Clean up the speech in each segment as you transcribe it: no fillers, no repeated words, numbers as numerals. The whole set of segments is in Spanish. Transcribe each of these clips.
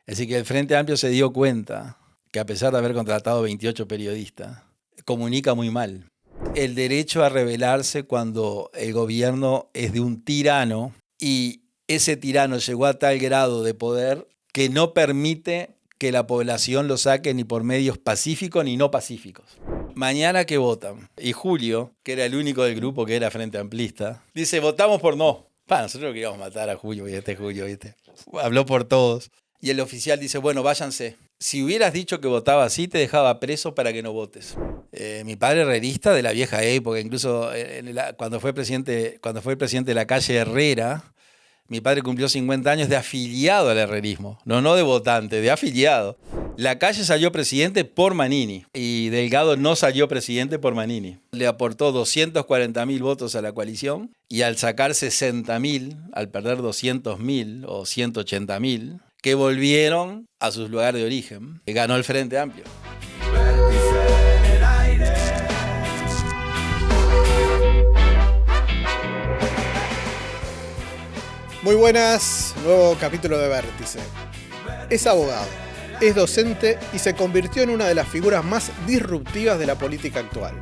Así que el Frente Amplio se dio cuenta que a pesar de haber contratado 28 periodistas, comunica muy mal. El derecho a rebelarse cuando el gobierno es de un tirano y ese tirano llegó a tal grado de poder que no permite que la población lo saque ni por medios pacíficos ni no pacíficos. Mañana que votan, y Julio, que era el único del grupo que era Frente Amplista, dice, votamos por no. Nosotros queríamos matar a Julio, y Julio, ¿viste? Habló por todos. Y el oficial dice, bueno, váyanse. Si hubieras dicho que votaba así, te dejaba preso para que no votes. Mi padre herrerista de la vieja época, incluso cuando fue presidente de la calle Herrera, mi padre cumplió 50 años de afiliado al herrerismo, no de votante, de afiliado. La calle salió presidente por Manini y Delgado no salió presidente por Manini. Le aportó 240.000 votos a la coalición y al sacar 60.000, al perder 200.000 o 180.000, que volvieron a sus lugares de origen, ganó el Frente Amplio. Muy buenas, nuevo capítulo de Vértice. Es abogado, es docente y se convirtió en una de las figuras más disruptivas de la política actual.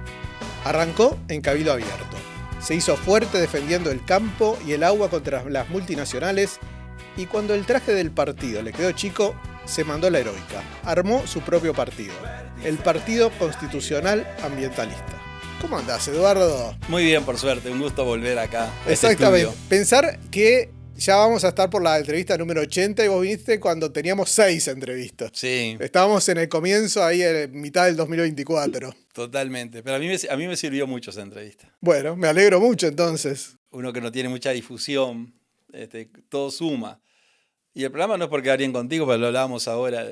Arrancó en Cabildo Abierto, se hizo fuerte defendiendo el campo y el agua contra las multinacionales y cuando el traje del partido le quedó chico, se mandó la heroica. Armó su propio partido, el Partido Constitucional Ambientalista. ¿Cómo andás, Eduardo? Muy bien, por suerte, un gusto volver acá. Exactamente. Pensar que ya vamos a estar por la entrevista número 80 y vos viniste cuando teníamos 6 entrevistas. Sí. Estábamos en el comienzo, ahí en mitad del 2024. Totalmente. Pero a mí me sirvió mucho esa entrevista. Bueno, me alegro mucho entonces. Uno que no tiene mucha difusión, todo suma. Y el programa no es por quedar bien contigo, pero lo hablábamos ahora.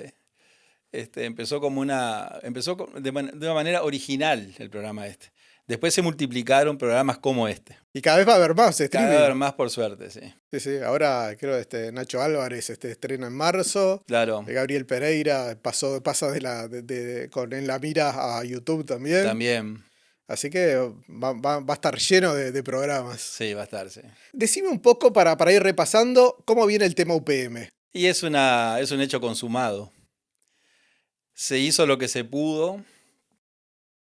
Empezó de una manera original el programa este. Después se multiplicaron programas como este. Y cada vez va a haber más streaming. Cada vez va a haber más, por suerte, sí. Sí, ahora creo Nacho Álvarez estrena en marzo. Claro. Gabriel Pereira pasa con En la Mira a YouTube también. También. Así que va a estar lleno de programas. Sí, va a estar, sí. Decime un poco para ir repasando cómo viene el tema UPM. Y es un hecho consumado. Se hizo lo que se pudo.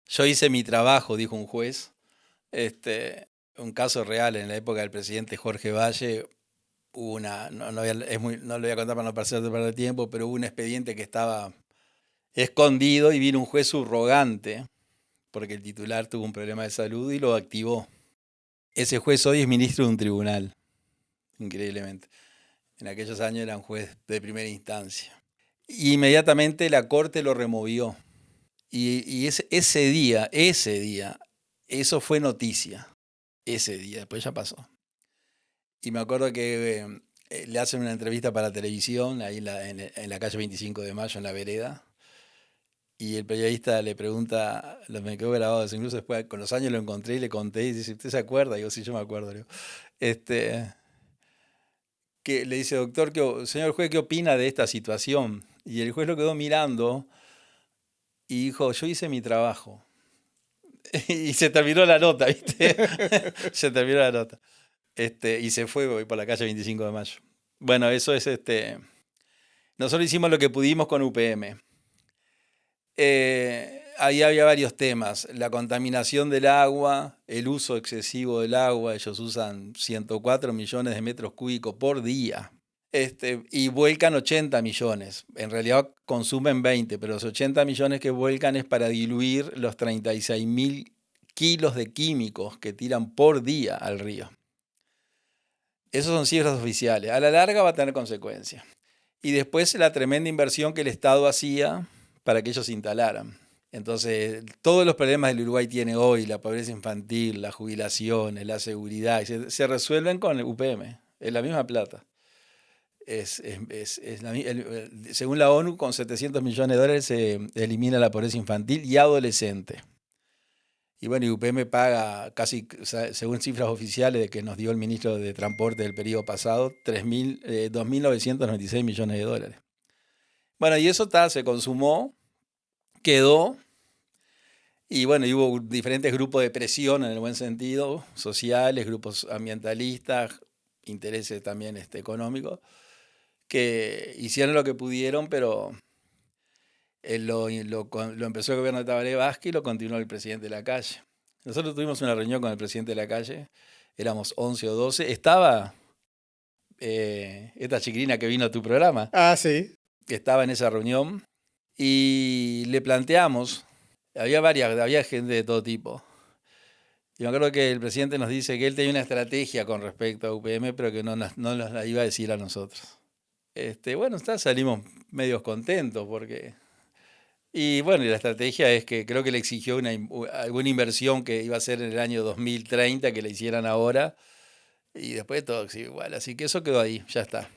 Yo hice mi trabajo, dijo un juez. Un caso real en la época del presidente Jorge Valle. No lo voy a contar para no perder tiempo, pero hubo un expediente que estaba escondido y vino un juez subrogante porque el titular tuvo un problema de salud y lo activó. Ese juez hoy es ministro de un tribunal, increíblemente. En aquellos años era un juez de primera instancia. Y inmediatamente la corte lo removió. Y ese día, eso fue noticia. Ese día, después ya pasó. Y me acuerdo que le hacen una entrevista para televisión, ahí en la calle 25 de Mayo, en la vereda. Y el periodista le pregunta, me quedó grabado, incluso después con los años lo encontré y le conté, y dice, ¿usted se acuerda? Y digo, sí, yo me acuerdo. Digo, que le dice, doctor, señor juez, ¿qué opina de esta situación? Y el juez lo quedó mirando y dijo, yo hice mi trabajo. Y se terminó la nota, ¿viste? Se terminó la nota. Y se fue, voy por la calle 25 de Mayo. Bueno, eso es Nosotros hicimos lo que pudimos con UPM. Ahí había varios temas. La contaminación del agua, el uso excesivo del agua. Ellos usan 104 millones de metros cúbicos por día. Y vuelcan 80 millones. En realidad consumen 20, pero los 80 millones que vuelcan es para diluir los 36.000 kilos de químicos que tiran por día al río. Esos son cifras oficiales. A la larga va a tener consecuencias. Y después la tremenda inversión que el Estado hacía para que ellos se instalaran. Entonces, todos los problemas del Uruguay tiene hoy, la pobreza infantil, las jubilaciones, la seguridad, se resuelven con el UPM. Es la misma plata. Según la ONU, con 700 millones de dólares se elimina la pobreza infantil y adolescente. Y bueno, UPM paga casi, según cifras oficiales que nos dio el ministro de Transporte del periodo pasado, 2.996 millones de dólares. Bueno, y eso se consumó, quedó, y bueno, y hubo diferentes grupos de presión en el buen sentido, sociales, grupos ambientalistas, intereses también económicos, que hicieron lo que pudieron, pero lo empezó el gobierno de Tabaré Vázquez y lo continuó el presidente de la calle. Nosotros tuvimos una reunión con el presidente de la calle, éramos 11 o 12, estaba esta chiquilina que vino a tu programa. Ah, sí. Estaba en esa reunión y le planteamos, había gente de todo tipo. Y me acuerdo que el presidente nos dice que él tenía una estrategia con respecto a UPM, pero que no nos la iba a decir a nosotros. Bueno, salimos medios contentos porque... Y bueno, y la estrategia es que creo que le exigió alguna inversión que iba a ser en el año 2030, que le hicieran ahora, y después todo sigue igual. Así que eso quedó ahí, ya está.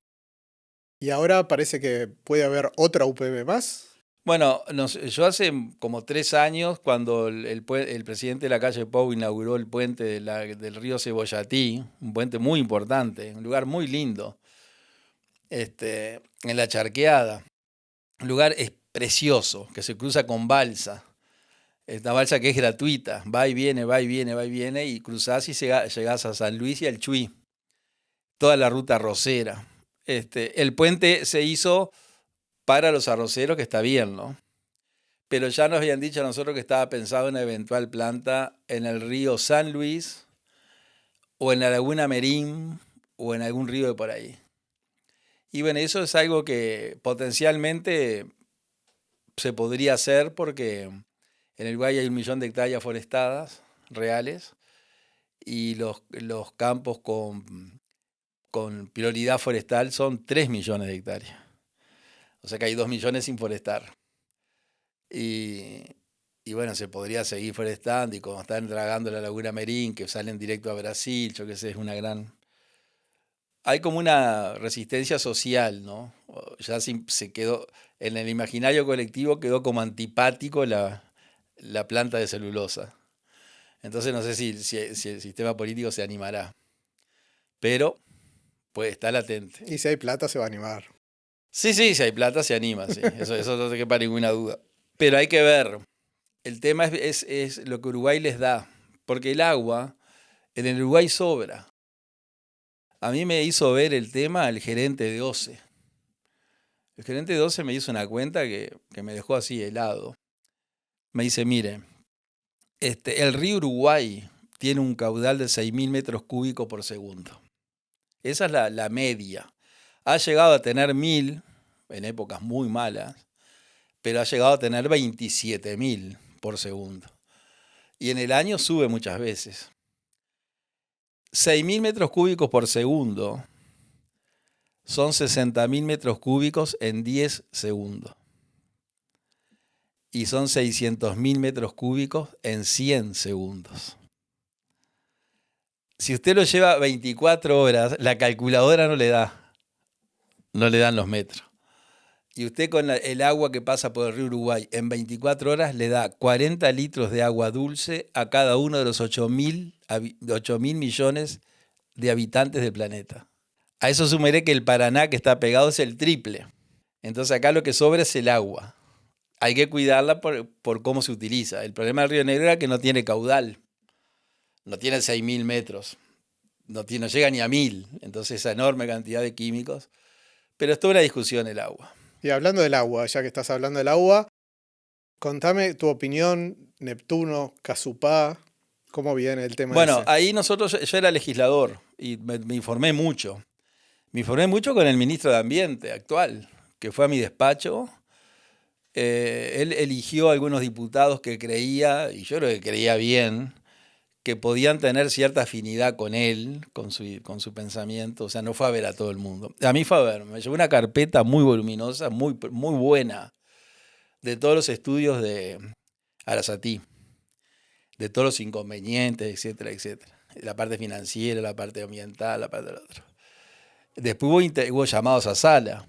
¿Y ahora parece que puede haber otra UPM más? Bueno, yo hace como 3 años, cuando el presidente de la calle Pou inauguró el puente del río Cebollatí, un puente muy importante, un lugar muy lindo, en la Charqueada. Un lugar precioso, que se cruza con balsa. Esta balsa que es gratuita, va y viene, va y viene, va y viene, y cruzás y llegás a San Luis y al Chuy. Toda la ruta arrocera. El puente se hizo para los arroceros, que está bien, ¿no? Pero ya nos habían dicho a nosotros que estaba pensado en una eventual planta en el río San Luis, o en la Laguna Merín, o en algún río de por ahí. Y bueno, eso es algo que potencialmente se podría hacer porque en el Uruguay hay 1 millón de hectáreas forestadas reales y los campos con prioridad forestal son 3 millones de hectáreas. O sea que hay 2 millones sin forestar. Y bueno, se podría seguir forestando y como están dragando la Laguna Merín, que salen directo a Brasil, yo qué sé, es una gran... Hay como una resistencia social, ¿no? Ya se quedó, en el imaginario colectivo quedó como antipático la planta de celulosa. Entonces no sé si el sistema político se animará. Pero, pues está latente. Y si hay plata se va a animar. Sí, si hay plata se anima, sí. Eso no te quepa ninguna duda. Pero hay que ver. El tema es lo que Uruguay les da. Porque el agua en el Uruguay sobra. A mí me hizo ver el tema el gerente de OCE. El gerente de OCE me hizo una cuenta que me dejó así helado. Me dice, mire, el río Uruguay tiene un caudal de 6.000 metros cúbicos por segundo. Esa es la media. Ha llegado a tener 1.000 en épocas muy malas, pero ha llegado a tener 27.000 por segundo. Y en el año sube muchas veces. 6.000 metros cúbicos por segundo son 60.000 metros cúbicos en 10 segundos. Y son 600.000 metros cúbicos en 100 segundos. Si usted lo lleva 24 horas, la calculadora no le dan los metros. Y usted con el agua que pasa por el río Uruguay en 24 horas le da 40 litros de agua dulce a cada uno de los 8.000 millones de habitantes del planeta. A eso sumaré que el Paraná que está pegado es el triple. Entonces acá lo que sobra es el agua. Hay que cuidarla por cómo se utiliza. El problema del Río Negro era que no tiene caudal. No tiene 6.000 metros. No llega ni a 1.000. Entonces esa enorme cantidad de químicos. Pero es toda una discusión el agua. Y hablando del agua, ya que estás hablando del agua, contame tu opinión, Neptuno, Casupá, ¿cómo viene el tema? Bueno, ese? ahí yo era legislador y me informé mucho. Me informé mucho con el ministro de Ambiente actual, que fue a mi despacho. Él eligió a algunos diputados que creía, y yo creo que creía bien, que podían tener cierta afinidad con él, con su pensamiento. O sea, no fue a ver a todo el mundo. A mí fue a ver, me llevó una carpeta muy voluminosa, muy, muy buena, de todos los estudios de Arasatí, de todos los inconvenientes, etcétera, etcétera. La parte financiera, la parte ambiental, la parte del otro. Después hubo llamados a sala,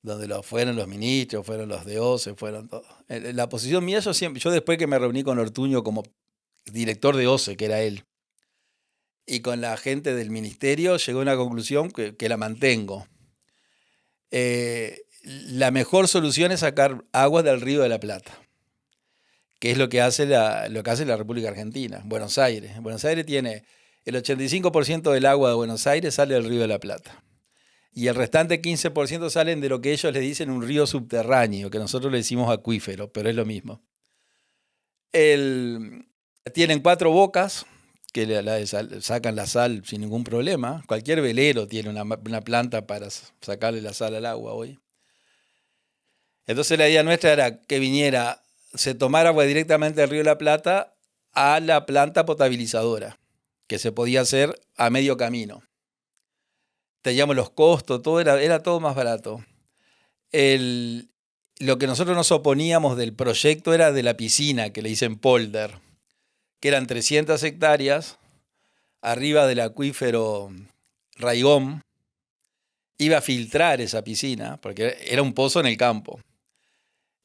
donde fueron los ministros, fueron los de OCE, fueron todos. La posición mía, yo después que me reuní con Ortuño como director de OCE, que era él, y con la gente del ministerio, llegó a una conclusión que la mantengo. La mejor solución es sacar agua del Río de la Plata, que es lo que hace la República Argentina, Buenos Aires. Buenos Aires tiene el 85% del agua de Buenos Aires sale del Río de la Plata. y el restante 15% salen de lo que ellos le dicen un río subterráneo, que nosotros le decimos acuífero, pero es lo mismo. Tienen 4 bocas que sacan la sal sin ningún problema. Cualquier velero tiene una planta para sacarle la sal al agua hoy. Entonces la idea nuestra era que se tomara agua directamente del río de la Plata a la planta potabilizadora, que se podía hacer a medio camino. Teníamos los costos, todo era todo más barato. Lo que nosotros nos oponíamos del proyecto era de la piscina, que le dicen polder, que eran 300 hectáreas arriba del acuífero Raigón. Iba a filtrar esa piscina, porque era un pozo en el campo.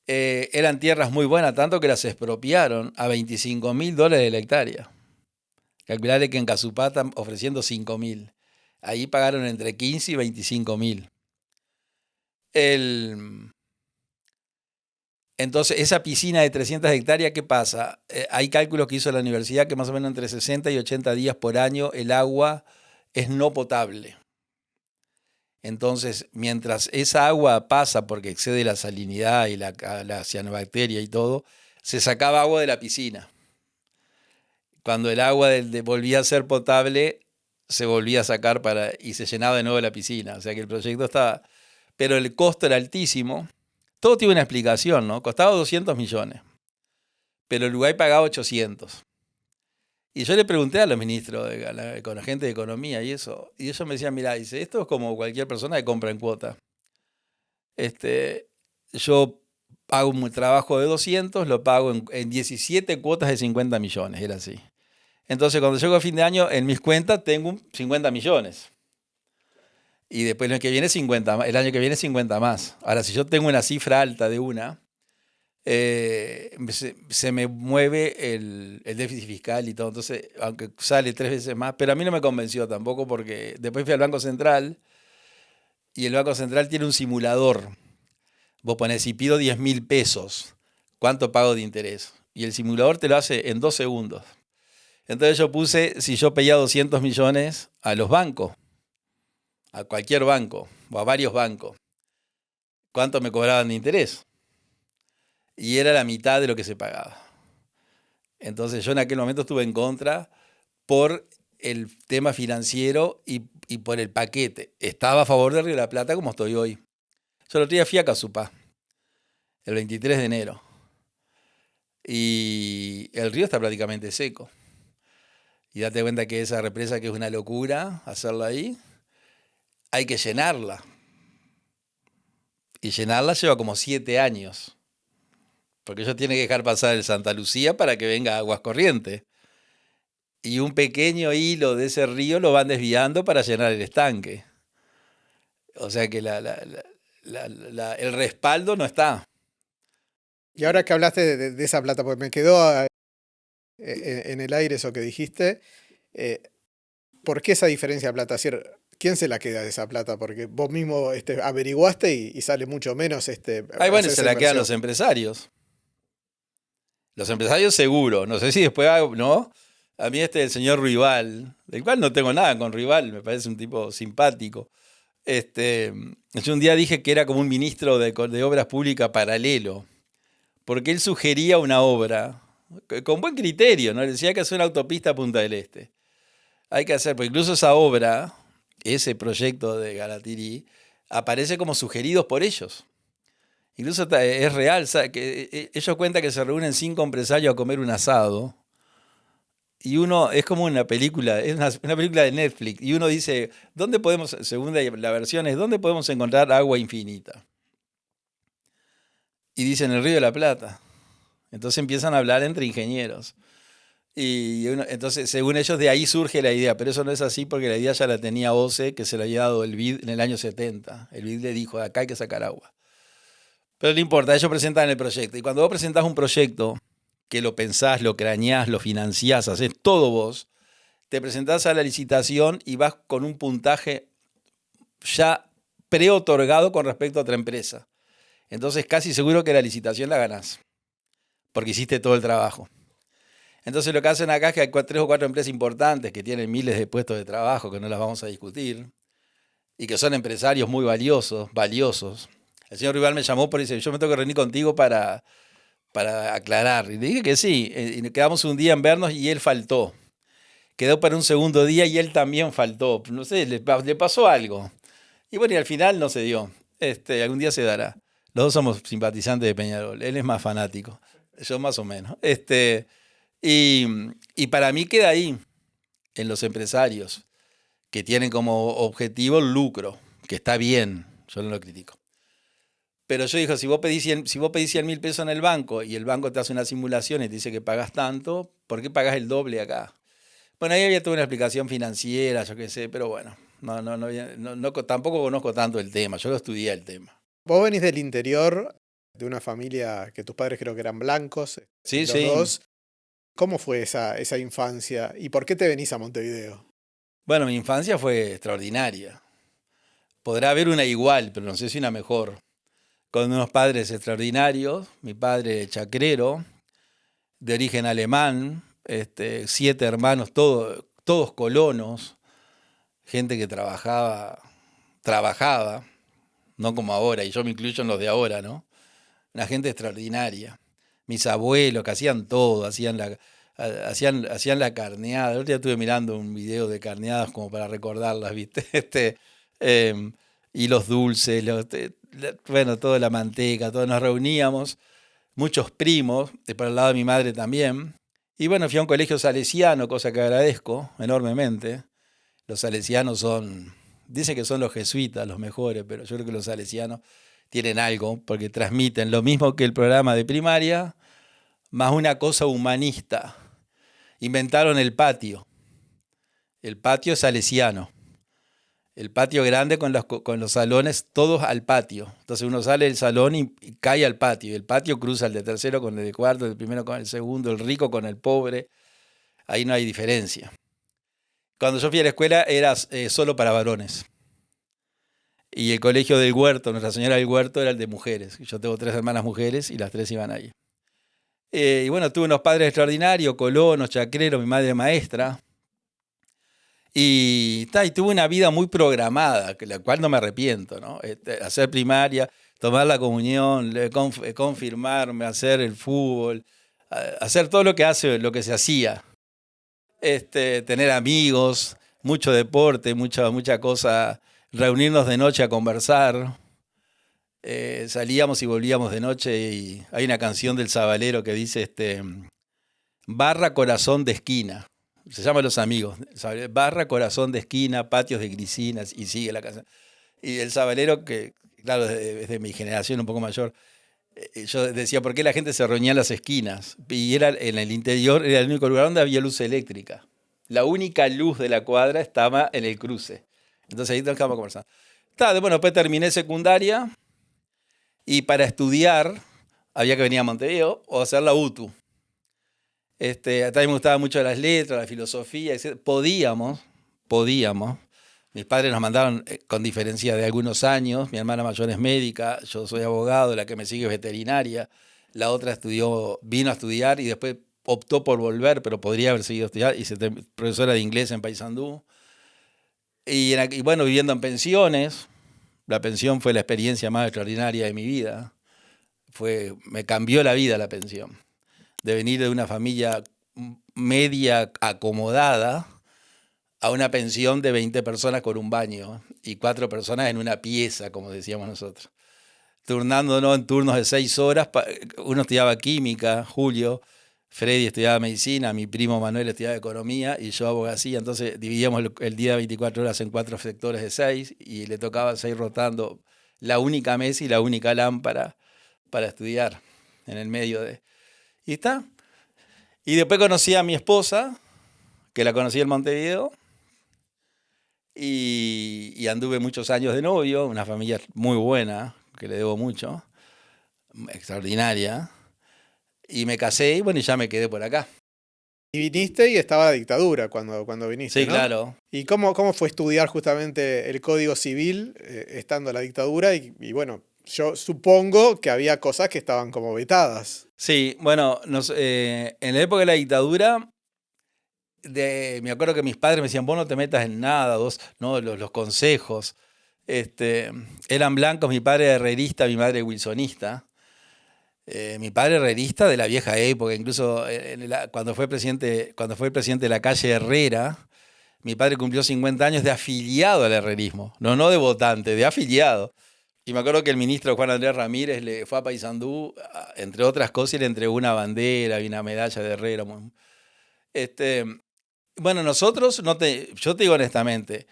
Eran tierras muy buenas, tanto que las expropiaron a $25.000 la hectárea. Calcularle que en Casupá están ofreciendo 5.000. Ahí pagaron entre 15 y 25.000. Entonces, esa piscina de 300 hectáreas, ¿qué pasa? Hay cálculos que hizo la universidad que más o menos entre 60 y 80 días por año el agua es no potable. Entonces, mientras esa agua pasa porque excede la salinidad y la cianobacteria y todo, se sacaba agua de la piscina. Cuando el agua volvía a ser potable, se volvía a sacar y se llenaba de nuevo la piscina. O sea que el proyecto estaba... Pero el costo era altísimo. Todo tiene una explicación, ¿no? Costaba 200 millones, pero el Uruguay pagaba 800. Y yo le pregunté a los ministros, con la gente de economía y eso, y ellos me decían, mira, dice, esto es como cualquier persona que compra en cuota. Yo pago un trabajo de 200, lo pago en 17 cuotas de 50 millones, era así. Entonces, cuando llego a fin de año, en mis cuentas tengo 50 millones. Y después el año que viene 50 más. Ahora, si yo tengo una cifra alta de se me mueve el déficit fiscal y todo. Entonces, aunque sale 3 veces más, pero a mí no me convenció tampoco porque después fui al Banco Central y el Banco Central tiene un simulador. Vos ponés, si pido 10.000 pesos, ¿cuánto pago de interés? Y el simulador te lo hace en 2 segundos. Entonces yo puse, si yo pedía 200 millones a los bancos, a cualquier banco o a varios bancos, ¿cuánto me cobraban de interés? Y era la mitad de lo que se pagaba. Entonces yo en aquel momento estuve en contra por el tema financiero y por el paquete. Estaba a favor de Río de la Plata como estoy hoy. Yo el otro día fui a Casupá, el 23 de enero. Y el río está prácticamente seco. Y date cuenta que esa represa, que es una locura hacerla ahí, hay que llenarla. Y llenarla lleva como 7 años. Porque ellos tienen que dejar pasar el Santa Lucía para que venga aguas corrientes. Y un pequeño hilo de ese río lo van desviando para llenar el estanque. O sea que el respaldo no está. Y ahora que hablaste de esa plata, pues me quedó en el aire eso que dijiste. ¿Por qué esa diferencia de plata? ¿Quién se la queda de esa plata? Porque vos mismo averiguaste y sale mucho menos. Bueno, se la quedan los empresarios. Los empresarios seguro. No sé si después, ¿no? A mí el señor Rival, del cual no tengo nada con Rival, me parece un tipo simpático. Yo un día dije que era como un ministro de Obras Públicas paralelo, porque él sugería una obra con buen criterio, ¿no? Le decía que hacer una autopista a Punta del Este. Hay que hacer, porque incluso esa obra, ese proyecto de Galatirí, aparece como sugeridos por ellos. Incluso es real, ¿sabes? Que ellos cuentan que se reúnen 5 empresarios a comer un asado y uno, es como una película, es una película de Netflix, y uno dice, ¿dónde podemos, según la versión es, ¿dónde podemos encontrar agua infinita? Y dicen el Río de la Plata. Entonces empiezan a hablar entre ingenieros. Entonces, según ellos, de ahí surge la idea, pero eso no es así porque la idea ya la tenía OCE, que se le había dado el BID en el año 70. El BID le dijo, acá hay que sacar agua. Pero no importa, ellos presentan el proyecto. Y cuando vos presentás un proyecto, que lo pensás, lo craneás, lo financiás, haces todo vos, te presentás a la licitación y vas con un puntaje ya preotorgado con respecto a otra empresa. Entonces casi seguro que la licitación la ganás, porque hiciste todo el trabajo. Entonces lo que hacen acá es que hay 3 o 4 empresas importantes que tienen miles de puestos de trabajo, que no las vamos a discutir, y que son empresarios muy valiosos. El señor Rival me llamó por dice, yo me tengo que reunir contigo para aclarar. Y le dije que sí, y quedamos un día en vernos y él faltó. Quedó para un segundo día y él también faltó. No sé, le pasó algo. Y bueno, y al final no se dio. Algún día se dará. Los dos somos simpatizantes de Peñarol. Él es más fanático. Yo más o menos. Y para mí queda ahí, en los empresarios, que tienen como objetivo el lucro, que está bien, yo no lo critico. Pero yo digo, si vos pedís 100.000 pesos en el banco y el banco te hace una simulación y te dice que pagas tanto, ¿por qué pagas el doble acá? Bueno, ahí había toda una explicación financiera, yo qué sé, pero bueno, tampoco conozco tanto el tema, yo lo estudié el tema. Vos venís del interior, de una familia que tus padres creo que eran blancos, Sí, los sí. dos. ¿Cómo fue esa infancia y por qué te venís a Montevideo? Bueno, mi infancia fue extraordinaria. Podrá haber una igual, pero no sé si una mejor. Con unos padres extraordinarios, mi padre chacrero, de origen alemán, 7 hermanos, todos colonos, gente que trabajaba, no como ahora, y yo me incluyo en los de ahora, ¿no? Una gente extraordinaria. Mis abuelos que hacían todo, hacían la carneada. El otro día estuve mirando un video de carneadas como para recordarlas, ¿viste? Y los dulces, bueno, toda la manteca, todos nos reuníamos, muchos primos, por el lado de mi madre también. Y bueno, fui a un colegio salesiano, cosa que agradezco enormemente. Los salesianos dicen que son los jesuitas los mejores, pero yo creo que los salesianos tienen algo, porque transmiten lo mismo que el programa de primaria, más una cosa humanista. Inventaron el patio salesiano. El patio grande con los salones, todos al patio. Entonces uno sale del salón y cae al patio. Y el patio cruza el de tercero con el de cuarto, el primero con el segundo, el rico con el pobre. Ahí no hay diferencia. Cuando yo fui a la escuela era solo para varones. Y el colegio del Huerto, Nuestra Señora del Huerto, era el de mujeres. Yo tengo 3 hermanas mujeres y las 3 iban ahí. Y bueno, tuve unos padres extraordinarios, colonos, chacreros, mi madre maestra. Y tuve una vida muy programada, la cual no me arrepiento, ¿no? Hacer primaria, tomar la comunión, confirmarme, hacer el fútbol, hacer todo lo que se hacía. Tener amigos, mucho deporte, mucha cosa, reunirnos de noche a conversar. Salíamos y volvíamos de noche y hay una canción del Sabalero que dice barra corazón de esquina. Se llama Los Amigos. Barra corazón de esquina, patios de grisinas y sigue la canción. Y el Sabalero, que claro es de mi generación un poco mayor, yo decía, ¿por qué la gente se reunía en las esquinas? Y era en el interior, era el único lugar donde había luz eléctrica. La única luz de la cuadra estaba en el cruce. Entonces ahí nos quedamos conversando. Bueno, después terminé secundaria y para estudiar había que venir a Montevideo o hacer la UTU. También me gustaban mucho las letras, la filosofía, etc. Podíamos. Mis padres nos mandaron con diferencia de algunos años. Mi hermana mayor es médica, yo soy abogado, la que me sigue es veterinaria. La otra vino a estudiar y después optó por volver, pero podría haber seguido estudiando. Profesora de inglés en Paysandú. Y bueno, viviendo en pensiones. La pensión fue la experiencia más extraordinaria de mi vida. Me cambió la vida la pensión. De venir de una familia media acomodada a una pensión de 20 personas con un baño y 4 personas en una pieza, como decíamos nosotros. Turnándonos en turnos de 6 horas. Uno estudiaba química, Julio, Freddy estudiaba medicina, mi primo Manuel estudiaba economía y yo abogacía. Entonces dividíamos el día de 24 horas en 4 sectores de 6 y le tocaba 6 rotando la única mesa y la única lámpara para estudiar en el medio de... Y está. Y después conocí a mi esposa, que la conocí en Montevideo, y anduve muchos años de novio, una familia muy buena, que le debo mucho, extraordinaria, y me casé y bueno, y ya me quedé por acá. Y viniste y estaba la dictadura cuando viniste, Sí, ¿no? claro. ¿Y cómo fue estudiar justamente el Código Civil estando la dictadura? Y bueno, yo supongo que había cosas que estaban como vetadas. Sí, bueno, en la época de la dictadura, me acuerdo que mis padres me decían, vos no te metas en nada, los consejos. Eran blancos, mi padre era herrerista, mi madre wilsonista. Mi padre herrerista de la vieja época, incluso cuando fue presidente de la calle Herrera, mi padre cumplió 50 años de afiliado al herrerismo, no de votante, de afiliado. Y me acuerdo que el ministro Juan Andrés Ramírez le fue a Paysandú, entre otras cosas, y le entregó una bandera y una medalla de Herrera. Bueno, nosotros, yo te digo honestamente,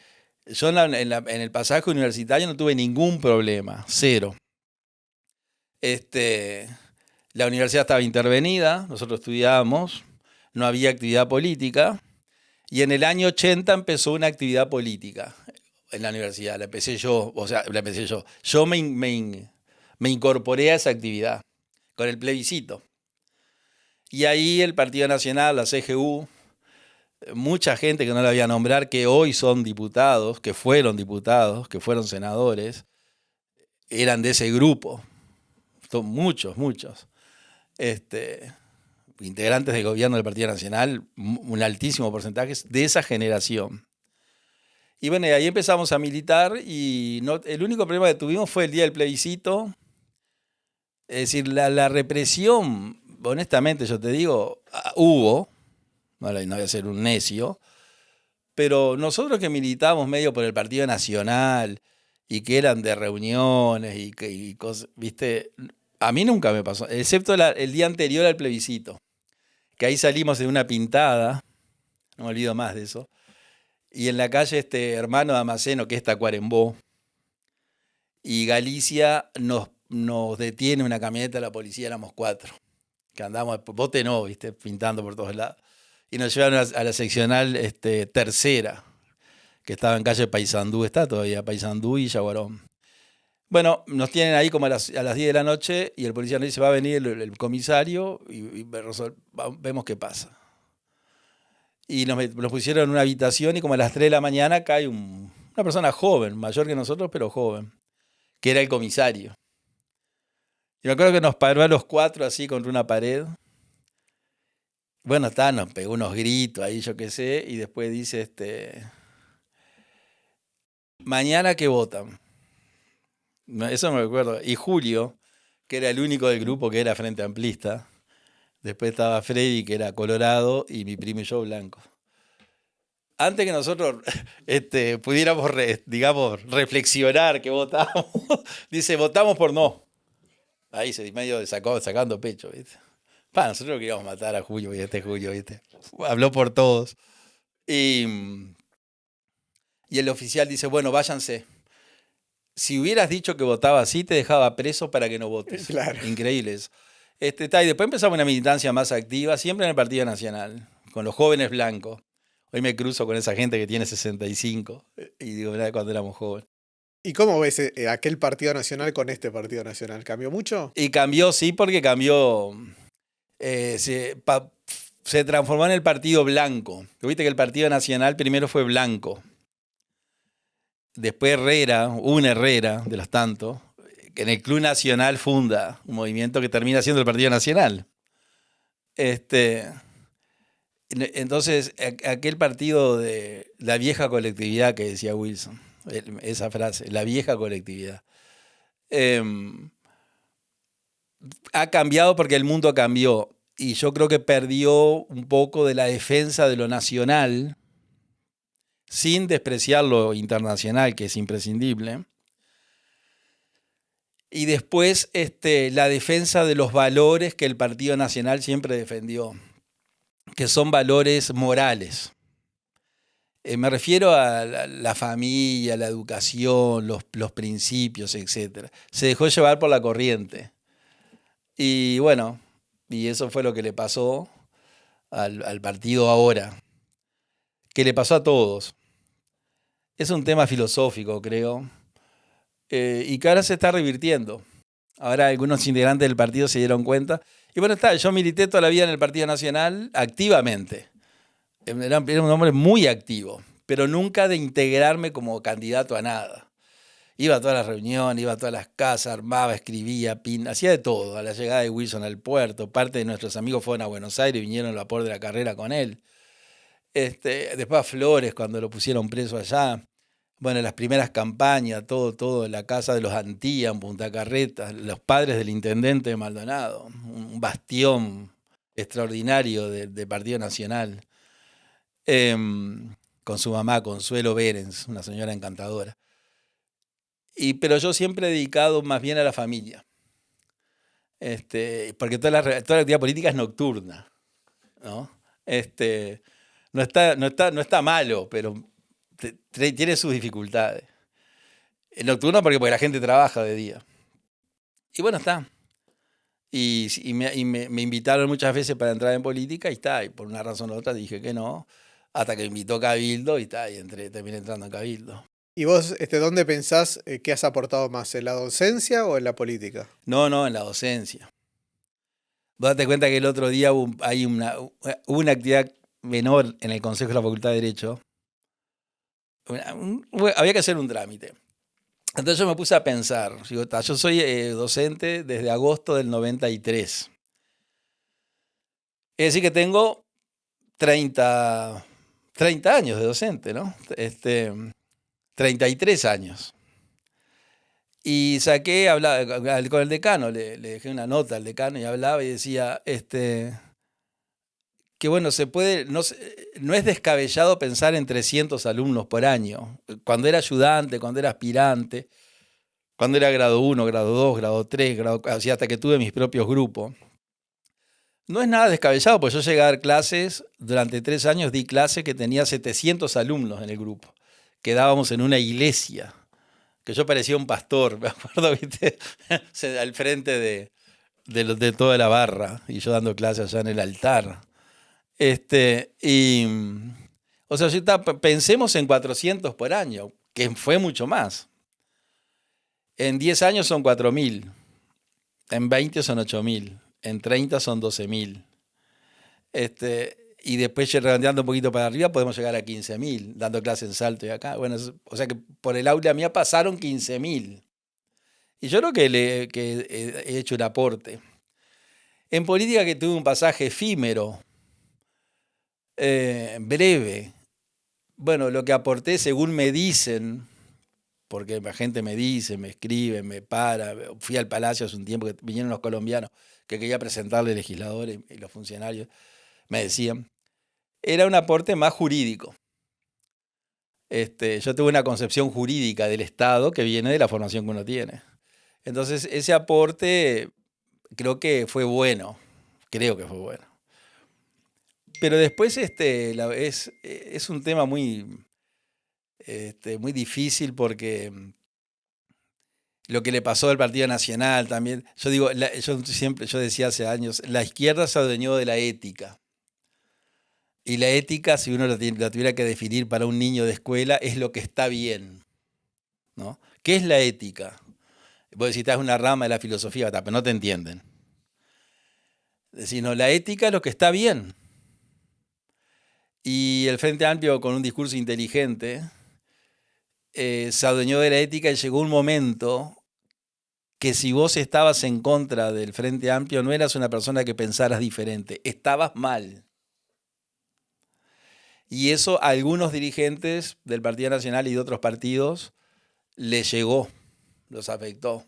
yo en el pasaje universitario no tuve ningún problema, cero. La universidad estaba intervenida, nosotros estudiábamos, no había actividad política, y en el año 80 empezó una actividad política en la universidad, la empecé yo. Yo me incorporé a esa actividad con el plebiscito. Y ahí el Partido Nacional, la CGU, mucha gente que no la voy a nombrar, que hoy son diputados, que fueron senadores, eran de ese grupo. Muchos. Integrantes del gobierno del Partido Nacional, un altísimo porcentaje de esa generación. Y bueno, ahí empezamos a militar y el único problema que tuvimos fue el día del plebiscito. Es decir, la represión, honestamente yo te digo, hubo, no voy a ser un necio, pero nosotros que militábamos medio por el Partido Nacional y que eran de reuniones y cosas, ¿viste? A mí nunca me pasó, excepto el día anterior al plebiscito, que ahí salimos de una pintada, no me olvido más de eso, y en la calle Hermano Damasceno, que es Tacuarembó, y Galicia nos detiene una camioneta de la policía, éramos 4, que andamos, bote no, ¿viste? Pintando por todos lados, y nos llevaron a la seccional tercera, que estaba en calle Paysandú, está todavía Paysandú y Yaguarón. Bueno, nos tienen ahí como a las 10 de la noche y el policía nos dice, va a venir el comisario y vemos qué pasa. Y nos pusieron en una habitación y como a las 3 de la mañana cae una persona joven, mayor que nosotros, pero joven, que era el comisario. Y me acuerdo que nos paró a los 4 así contra una pared. Bueno, nos pegó unos gritos ahí, yo qué sé, y después dice, mañana que votan. Eso no me acuerdo. Y Julio, que era el único del grupo que era Frente Amplista. Después estaba Freddy, que era colorado, y mi primo y yo blanco. Antes que nosotros pudiéramos, digamos, reflexionar que votamos, dice, votamos por no. Ahí se medio sacando pecho, ¿viste? Nosotros queríamos matar a Julio, y Julio, ¿viste? Habló por todos. Y el oficial dice, bueno, váyanse. Si hubieras dicho que votaba así, te dejaba preso para que no votes. Claro. Increíble eso. Y después empezamos una militancia más activa, siempre en el Partido Nacional, con los jóvenes blancos. Hoy me cruzo con esa gente que tiene 65 y digo, mirá, cuando éramos jóvenes. ¿Y cómo ves aquel Partido Nacional con este Partido Nacional? ¿Cambió mucho? Y cambió, sí, porque cambió. Se transformó en el Partido Blanco. Viste que el Partido Nacional primero fue blanco. Después un Herrera, de los tantos, que en el Club Nacional funda un movimiento que termina siendo el Partido Nacional. Entonces, aquel partido de la vieja colectividad que decía Wilson, esa frase, la vieja colectividad, ha cambiado porque el mundo cambió. Y yo creo que perdió un poco de la defensa de lo nacional, sin despreciar lo internacional, que es imprescindible. Y después la defensa de los valores que el Partido Nacional siempre defendió, que son valores morales. Me refiero a la familia, la educación, los principios, etc. Se dejó llevar por la corriente. Y bueno, y eso fue lo que le pasó al partido ahora, que le pasó a todos. Es un tema filosófico, creo, y que ahora se está revirtiendo. Ahora algunos integrantes del partido se dieron cuenta. Y bueno, yo milité toda la vida en el Partido Nacional activamente. Era un hombre muy activo, pero nunca de integrarme como candidato a nada. Iba a todas las reuniones, iba a todas las casas, armaba, escribía, hacía de todo. A la llegada de Wilson al puerto, parte de nuestros amigos fueron a Buenos Aires y vinieron al vapor de la carrera con él. Después a Flores, cuando lo pusieron preso allá. Bueno, las primeras campañas, todo, la casa de los Antía en Punta Carretas, los padres del intendente de Maldonado, un bastión extraordinario del Partido Nacional, con su mamá, Consuelo Berens, una señora encantadora. Pero yo siempre he dedicado más bien a la familia, porque toda la actividad política es nocturna, ¿no? No está malo, pero tiene sus dificultades. Nocturno porque la gente trabaja de día. Y bueno, está. Y me invitaron muchas veces para entrar en política y está. Y por una razón u otra dije que no. Hasta que me invitó Cabildo y está. Y terminé entrando en Cabildo. ¿Y vos dónde pensás que has aportado más? ¿En la docencia o en la política? No, en la docencia. Vos date cuenta que el otro día hubo una actividad menor en el Consejo de la Facultad de Derecho. Había que hacer un trámite. Entonces yo me puse a pensar, digo, yo soy docente desde agosto del 93. Es decir que tengo 30 años de docente, ¿no? 33 años. Y hablaba con el decano, le dejé una nota al decano y hablaba y decía, que bueno, no es descabellado pensar en 300 alumnos por año. Cuando era ayudante, cuando era aspirante, cuando era grado 1, grado 2, grado 3, así hasta que tuve mis propios grupos. No es nada descabellado, porque yo llegué a dar clases, durante 3 años di clases que tenía 700 alumnos en el grupo. Quedábamos en una iglesia, que yo parecía un pastor, me acuerdo, ¿viste? Al frente de toda la barra, y yo dando clases allá en el altar. O sea, pensemos en 400 por año, que fue mucho más. En 10 años son 4.000, en 20 son 8.000, en 30 son 12.000. Y después redondeando un poquito para arriba podemos llegar a 15.000, dando clases en Salto y acá. Bueno, o sea que por el aula mía pasaron 15.000. Y yo creo que he hecho un aporte. En política que tuve un pasaje efímero, breve. Bueno, lo que aporté según me dicen, porque la gente me dice, me escribe, me para. Fui al Palacio hace un tiempo que vinieron los colombianos que quería presentarle legisladores y los funcionarios me decían, era un aporte más jurídico. Yo tuve una concepción jurídica del Estado que viene de la formación que uno tiene. Entonces, ese aporte creo que fue bueno. Pero después es un tema muy difícil porque lo que le pasó al Partido Nacional también. Yo decía hace años, la izquierda se adueñó de la ética. Y la ética, si uno la tuviera que definir para un niño de escuela, es lo que está bien, ¿no? ¿Qué es la ética? Vos decís, es una rama de la filosofía, pero no te entienden. Decís, no, la ética es lo que está bien. Y el Frente Amplio, con un discurso inteligente, se adueñó de la ética y llegó un momento que si vos estabas en contra del Frente Amplio, no eras una persona que pensaras diferente, estabas mal. Y eso a algunos dirigentes del Partido Nacional y de otros partidos les llegó, los afectó.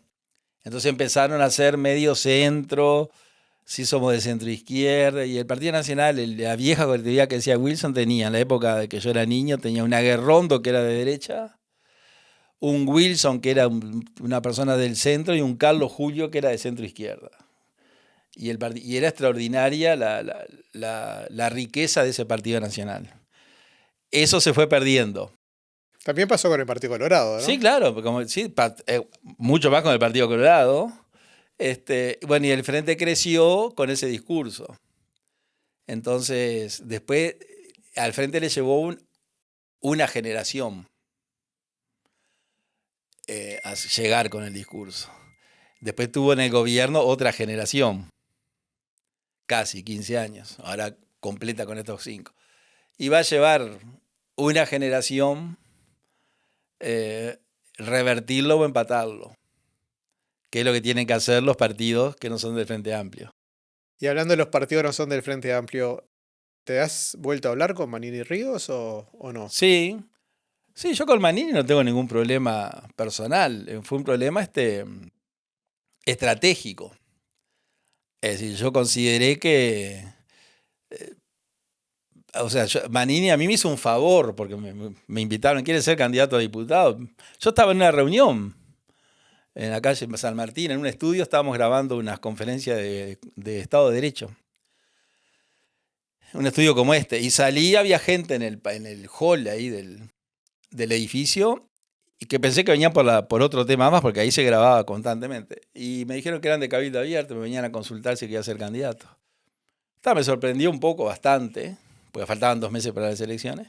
Entonces empezaron a ser medio centro, si somos de centro izquierda, y el Partido Nacional, la vieja colectividad que decía Wilson, tenía, en la época de que yo era niño, tenía un Aguerrondo que era de derecha, un Wilson que era una persona del centro y un Carlos Julio que era de centro izquierda. Y era extraordinaria la riqueza de ese Partido Nacional. Eso se fue perdiendo. También pasó con el Partido Colorado, ¿no? Sí, claro, mucho más con el Partido Colorado. Bueno, y el Frente creció con ese discurso. Entonces, después al Frente le llevó una generación a llegar con el discurso. Después tuvo en el gobierno otra generación, casi 15 años, ahora completa con estos 5. Y va a llevar una generación, revertirlo o empatarlo, que es lo que tienen que hacer los partidos que no son del Frente Amplio. Y hablando de los partidos que no son del Frente Amplio, ¿te has vuelto a hablar con Manini Ríos o no? Sí, Sí, yo con Manini no tengo ningún problema personal. Fue un problema estratégico. Es decir, yo consideré que... O sea, Manini a mí me hizo un favor porque me invitaron, ¿quiere ser candidato a diputado? Yo estaba en una reunión en la calle San Martín, en un estudio, estábamos grabando unas conferencias de Estado de Derecho. Un estudio como este. Y salí, había gente en el hall ahí del edificio y que pensé que venían por otro tema más porque ahí se grababa constantemente. Y me dijeron que eran de Cabildo Abierto, me venían a consultar si quería ser candidato. Me sorprendió un poco, bastante, porque faltaban 2 meses para las elecciones.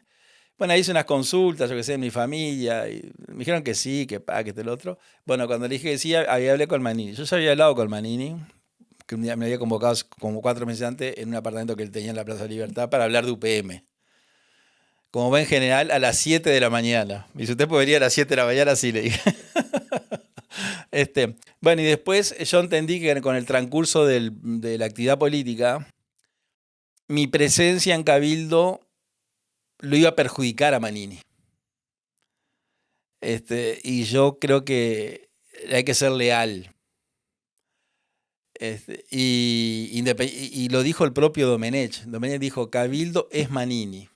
Bueno, hice unas consultas, yo qué sé, en mi familia, y me dijeron que sí, que el otro. Bueno, cuando le dije que sí, hablé con Manini. Yo ya había hablado con Manini, que un día me había convocado como 4 meses antes en un apartamento que él tenía en la Plaza Libertad para hablar de UPM. Como ven, en general, a las 7 de la mañana. Y si usted podría a las 7 de la mañana, sí, le dije. Bueno, y después yo entendí que con el transcurso de la actividad política, mi presencia en Cabildo lo iba a perjudicar a Manini. Y yo creo que hay que ser leal. Y lo dijo el propio Domenech. Domenech dijo, Cabildo es Manini.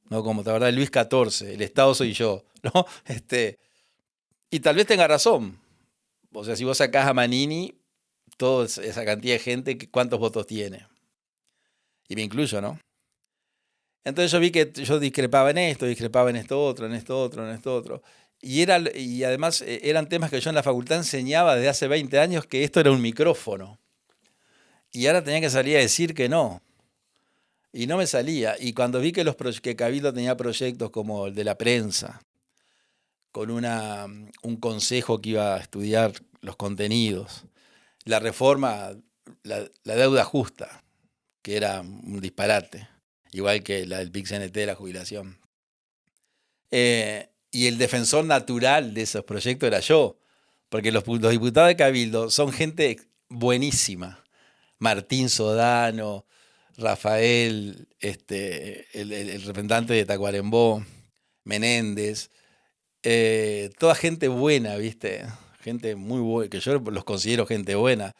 No, como te verdad, Luis XIV, el Estado soy yo. ¿No? Y tal vez tenga razón. O sea, si vos sacás a Manini, toda esa cantidad de gente, ¿cuántos votos tiene? Y me incluyo, ¿no? Entonces yo vi que yo discrepaba en esto otro, en esto otro. Y además eran temas que yo en la facultad enseñaba desde hace 20 años que esto era un micrófono. Y ahora tenía que salir a decir que no. Y no me salía. Y cuando vi que Cabildo tenía proyectos como el de la prensa, con un consejo que iba a estudiar los contenidos, la reforma, la deuda justa, que era un disparate, igual que la del PIC-CNT de la jubilación. Y el defensor natural de esos proyectos era yo, porque los diputados de Cabildo son gente buenísima. Martín Sodano, Rafael, el representante de Tacuarembó, Menéndez, toda gente buena, ¿viste? Gente muy buena, que yo los considero gente buena.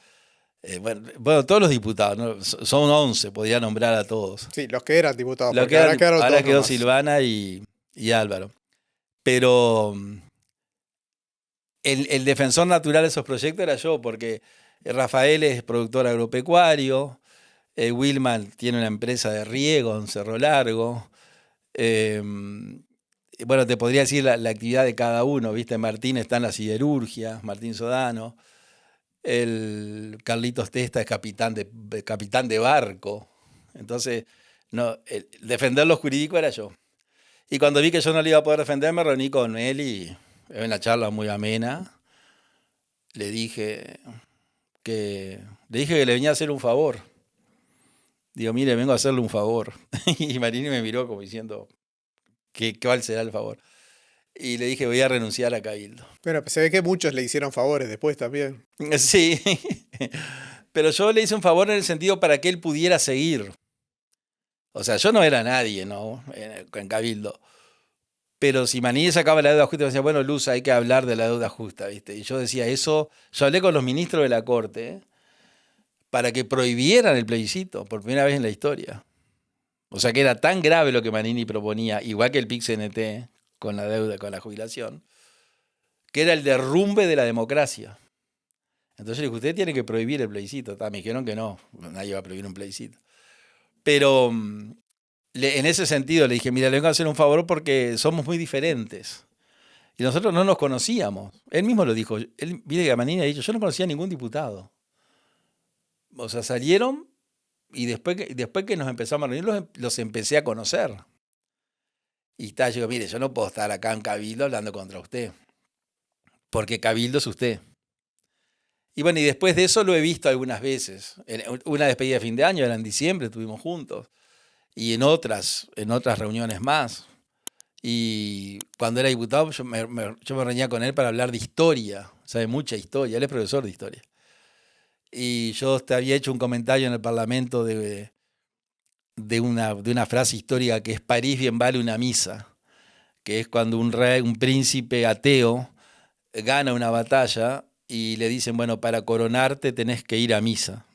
Bueno, todos los diputados, ¿no? Son 11, podría nombrar a todos. Sí, los que eran diputados, porque ahora quedaron ahora todos quedó nomás. Silvana y Álvaro. Pero el defensor natural de esos proyectos era yo, porque Rafael es productor agropecuario, Wilman tiene una empresa de riego en Cerro Largo. Bueno, te podría decir la actividad de cada uno, ¿viste? Martín está en la siderurgia, Martín Sodano. El Carlitos Testa es capitán de barco. Entonces, no, defender lo jurídico era yo. Y cuando vi que yo no le iba a poder defender, me reuní con él y en una charla muy amena le dije que le venía a hacer un favor. Digo, mire, vengo a hacerle un favor. Y Marini me miró como diciendo, ¿cuál será el favor? Y le dije, voy a renunciar a Cabildo. Pero se ve que muchos le hicieron favores después también. Sí, pero yo le hice un favor en el sentido para que él pudiera seguir. O sea, yo no era nadie, ¿no? En Cabildo. Pero si Manini sacaba la deuda justa, me decía, bueno, Luz, hay que hablar de la deuda justa, ¿viste? Y yo decía eso, yo hablé con los ministros de la Corte para que prohibieran el plebiscito por primera vez en la historia. O sea que era tan grave lo que Manini proponía, igual que el PIC-CNT con la deuda, con la jubilación, que era el derrumbe de la democracia. Entonces le dije, usted tiene que prohibir el plebiscito. Me dijeron que no, nadie va a prohibir un plebiscito. Pero en ese sentido le dije, mira, le vengo a hacer un favor porque somos muy diferentes. Y nosotros no nos conocíamos. Él mismo lo dijo. Él, mire que Manini ha dicho, yo no conocía a ningún diputado. O sea, salieron y después que nos empezamos a reunir, los empecé a conocer. Y yo digo, mire, yo no puedo estar acá en Cabildo hablando contra usted. Porque Cabildo es usted. Y bueno, y después de eso lo he visto algunas veces. Una despedida de fin de año, era en diciembre, estuvimos juntos. Y en otras reuniones más. Y cuando era diputado, yo me reunía con él para hablar de historia. Sabe mucha historia, él es profesor de historia. Y yo te había hecho un comentario en el Parlamento de una frase histórica que es París bien vale una misa. que es cuando un rey, un príncipe ateo, gana una batalla y le dicen, bueno, para coronarte tenés que ir a misa.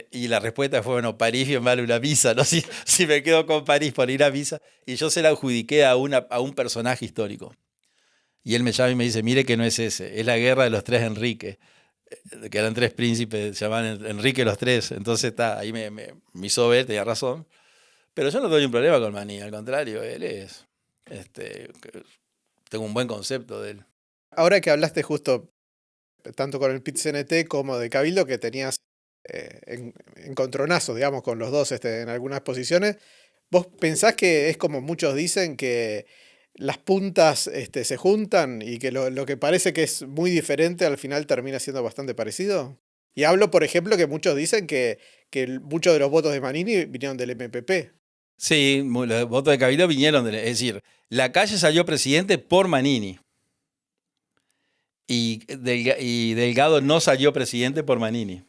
Y la respuesta fue, bueno, París bien vale una misa, ¿no? Si me quedo con París por ir a misa. Y yo se la adjudiqué a un personaje histórico. Y él me llama y me dice, mire que no es ese, es la guerra de los tres Enrique, que eran tres príncipes, se llamaban Enrique los tres. Entonces ahí me hizo ver, tenía razón. Pero yo no tengo un problema con Maní, al contrario, él es, tengo un buen concepto de él. Ahora que hablaste justo tanto con el PIT-CNT como de Cabildo, que tenías encontronazos, digamos, con los dos en algunas posiciones, ¿vos pensás que es como muchos dicen que las puntas se juntan y que lo que parece que es muy diferente al final termina siendo bastante parecido? Y hablo, por ejemplo, que muchos dicen que muchos de los votos de Manini vinieron del MPP. Sí, los votos de Cabildo vinieron, es decir, Lacalle salió presidente por Manini. Y Delgado no salió presidente por Manini.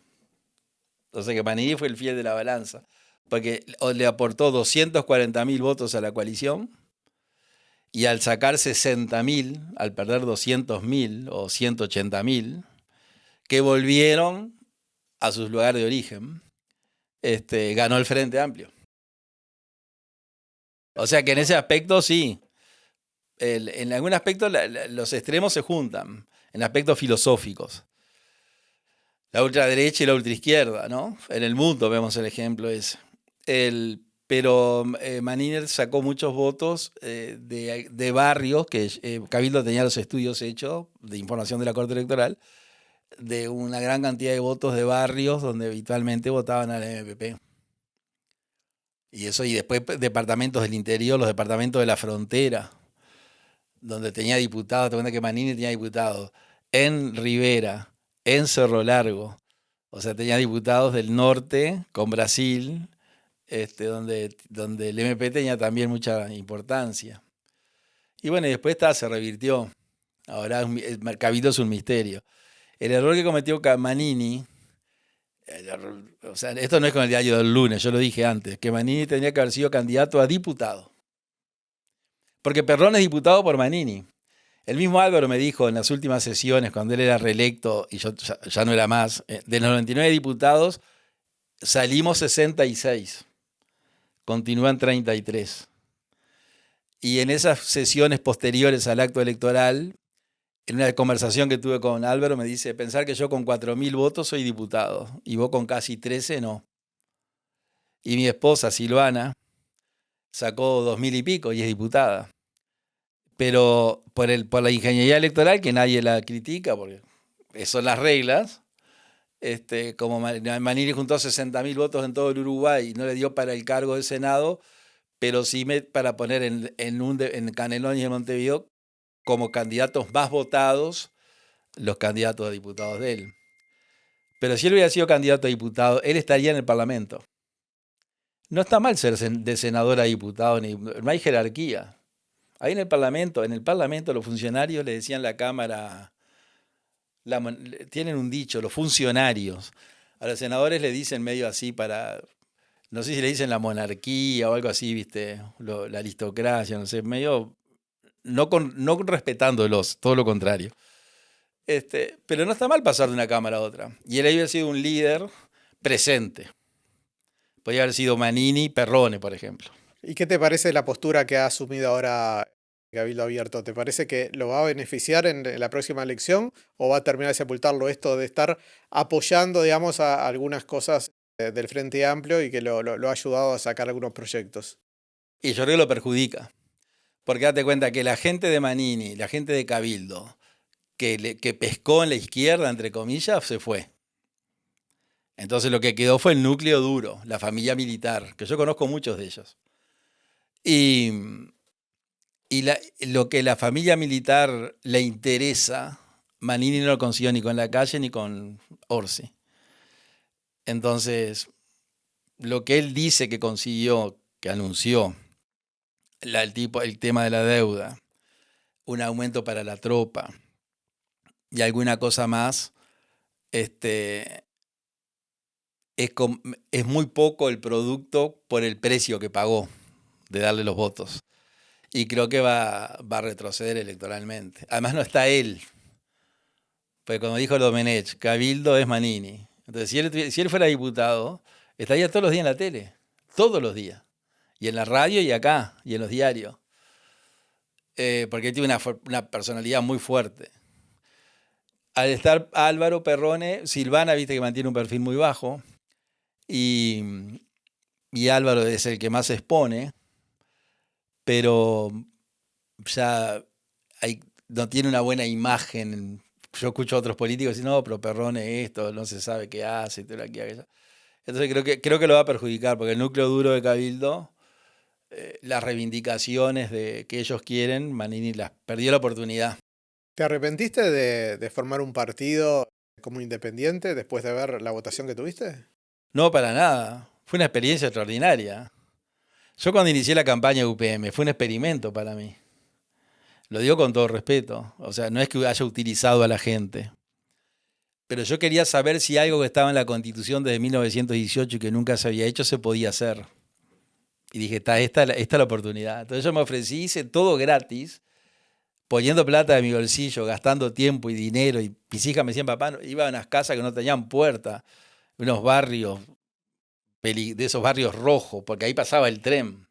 O sea que Manini fue el fiel de la balanza, porque le aportó 240.000 votos a la coalición y al sacar 60.000, al perder 200.000 o 180.000, que volvieron a sus lugares de origen, ganó el Frente Amplio. O sea que en ese aspecto sí, en algún aspecto los extremos se juntan, en aspectos filosóficos. La ultraderecha y la ultraizquierda, ¿no? En el mundo vemos el ejemplo ese. Pero Manini sacó muchos votos de barrios, que Cabildo tenía los estudios hechos de información de la Corte Electoral, de una gran cantidad de votos de barrios donde habitualmente votaban al MPP. Y después departamentos del interior, los departamentos de la frontera, donde tenía diputados, te cuenta que Manini tenía diputados en Rivera, en Cerro Largo, o sea, tenía diputados del norte con Brasil, donde el MP tenía también mucha importancia. Y bueno, y después se revirtió. Ahora el Cabildo es un misterio. El error que cometió Manini, o sea, esto no es con el diario del lunes, yo lo dije antes, que Manini tenía que haber sido candidato a diputado. Porque Perrone es diputado por Manini. El mismo Álvaro me dijo en las últimas sesiones, cuando él era reelecto y yo ya no era más, de los 99 diputados salimos 66, continúan 33. Y en esas sesiones posteriores al acto electoral, en una conversación que tuve con Álvaro, me dice, pensar que yo con 4.000 votos soy diputado y vos con casi 13 no. Y mi esposa, Silvana, sacó 2.000 y pico y es diputada. Pero por la ingeniería electoral, que nadie la critica, porque son las reglas, como Manini juntó 60.000 votos en todo el Uruguay y no le dio para el cargo del Senado, pero sí para poner en Canelones y en Montevideo como candidatos más votados los candidatos a diputados de él. Pero si él hubiera sido candidato a diputado, él estaría en el Parlamento. No está mal ser de senador a diputado, no hay jerarquía. Ahí en el Parlamento los funcionarios le decían la Cámara, tienen un dicho, los funcionarios. A los senadores le dicen medio así no sé si le dicen la monarquía o algo así, ¿viste? La aristocracia, no sé, medio, no respetándolos, todo lo contrario. Pero no está mal pasar de una Cámara a otra. Y él había sido un líder presente. Podría haber sido Manini, Perrone, por ejemplo. ¿Y qué te parece la postura que ha asumido ahora Cabildo Abierto? ¿Te parece que lo va a beneficiar en la próxima elección o va a terminar de sepultarlo esto de estar apoyando, digamos, a algunas cosas del Frente Amplio y que lo ha ayudado a sacar algunos proyectos? Y yo creo que lo perjudica. Porque date cuenta que la gente de Manini, la gente de Cabildo, que pescó en la izquierda, entre comillas, se fue. Entonces lo que quedó fue el núcleo duro, la familia militar, que yo conozco muchos de ellos. Y lo que la familia militar le interesa, Manini no lo consiguió ni con Lacalle ni con Orsi. Entonces, lo que él dice que consiguió, que anunció, el tema de la deuda, un aumento para la tropa y alguna cosa más, es muy poco el producto por el precio que pagó de darle los votos. y creo que va a retroceder electoralmente. Además no está él, porque como dijo Domenech, Cabildo es Manini. Entonces si él fuera diputado, estaría todos los días en la tele, todos los días, y en la radio y acá, y en los diarios, porque él tiene una personalidad muy fuerte. Al estar Álvaro Perrone, Silvana, viste que mantiene un perfil muy bajo, y Álvaro es el que más se expone, pero ya no tiene una buena imagen. Yo escucho a otros políticos decir, no, pero Perrone esto, no se sabe qué hace, todo aquí, aquello. Entonces creo que lo va a perjudicar, porque el núcleo duro de Cabildo, las reivindicaciones que ellos quieren, Manini las perdió la oportunidad. ¿Te arrepentiste de formar un partido como independiente después de ver la votación que tuviste? No, para nada. Fue una experiencia extraordinaria. Yo cuando inicié la campaña de UPM, fue un experimento para mí. Lo digo con todo respeto. O sea, no es que haya utilizado a la gente. Pero yo quería saber si algo que estaba en la Constitución desde 1918 y que nunca se había hecho se podía hacer. Y dije, esta es la oportunidad. Entonces yo me ofrecí, hice todo gratis, poniendo plata de mi bolsillo, gastando tiempo y dinero. Y mis hijas me decían, papá, iba a unas casas que no tenían puerta, unos barrios, de esos barrios rojos, porque ahí pasaba el tren.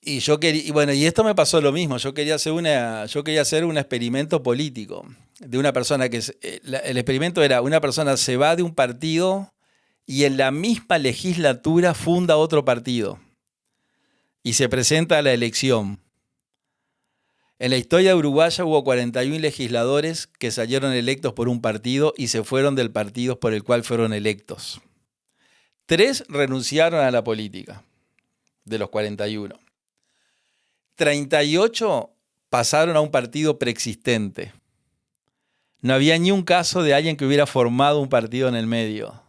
Y yo quería, y bueno, y esto me pasó lo mismo. Yo quería hacer un experimento político de una persona que el experimento era una persona se va de un partido y en la misma legislatura funda otro partido y se presenta a la elección. En la historia uruguaya hubo 41 legisladores que salieron electos por un partido y se fueron del partido por el cual fueron electos. 3 renunciaron a la política, de los 41. 38 pasaron a un partido preexistente. No había ni un caso de alguien que hubiera formado un partido en el medio,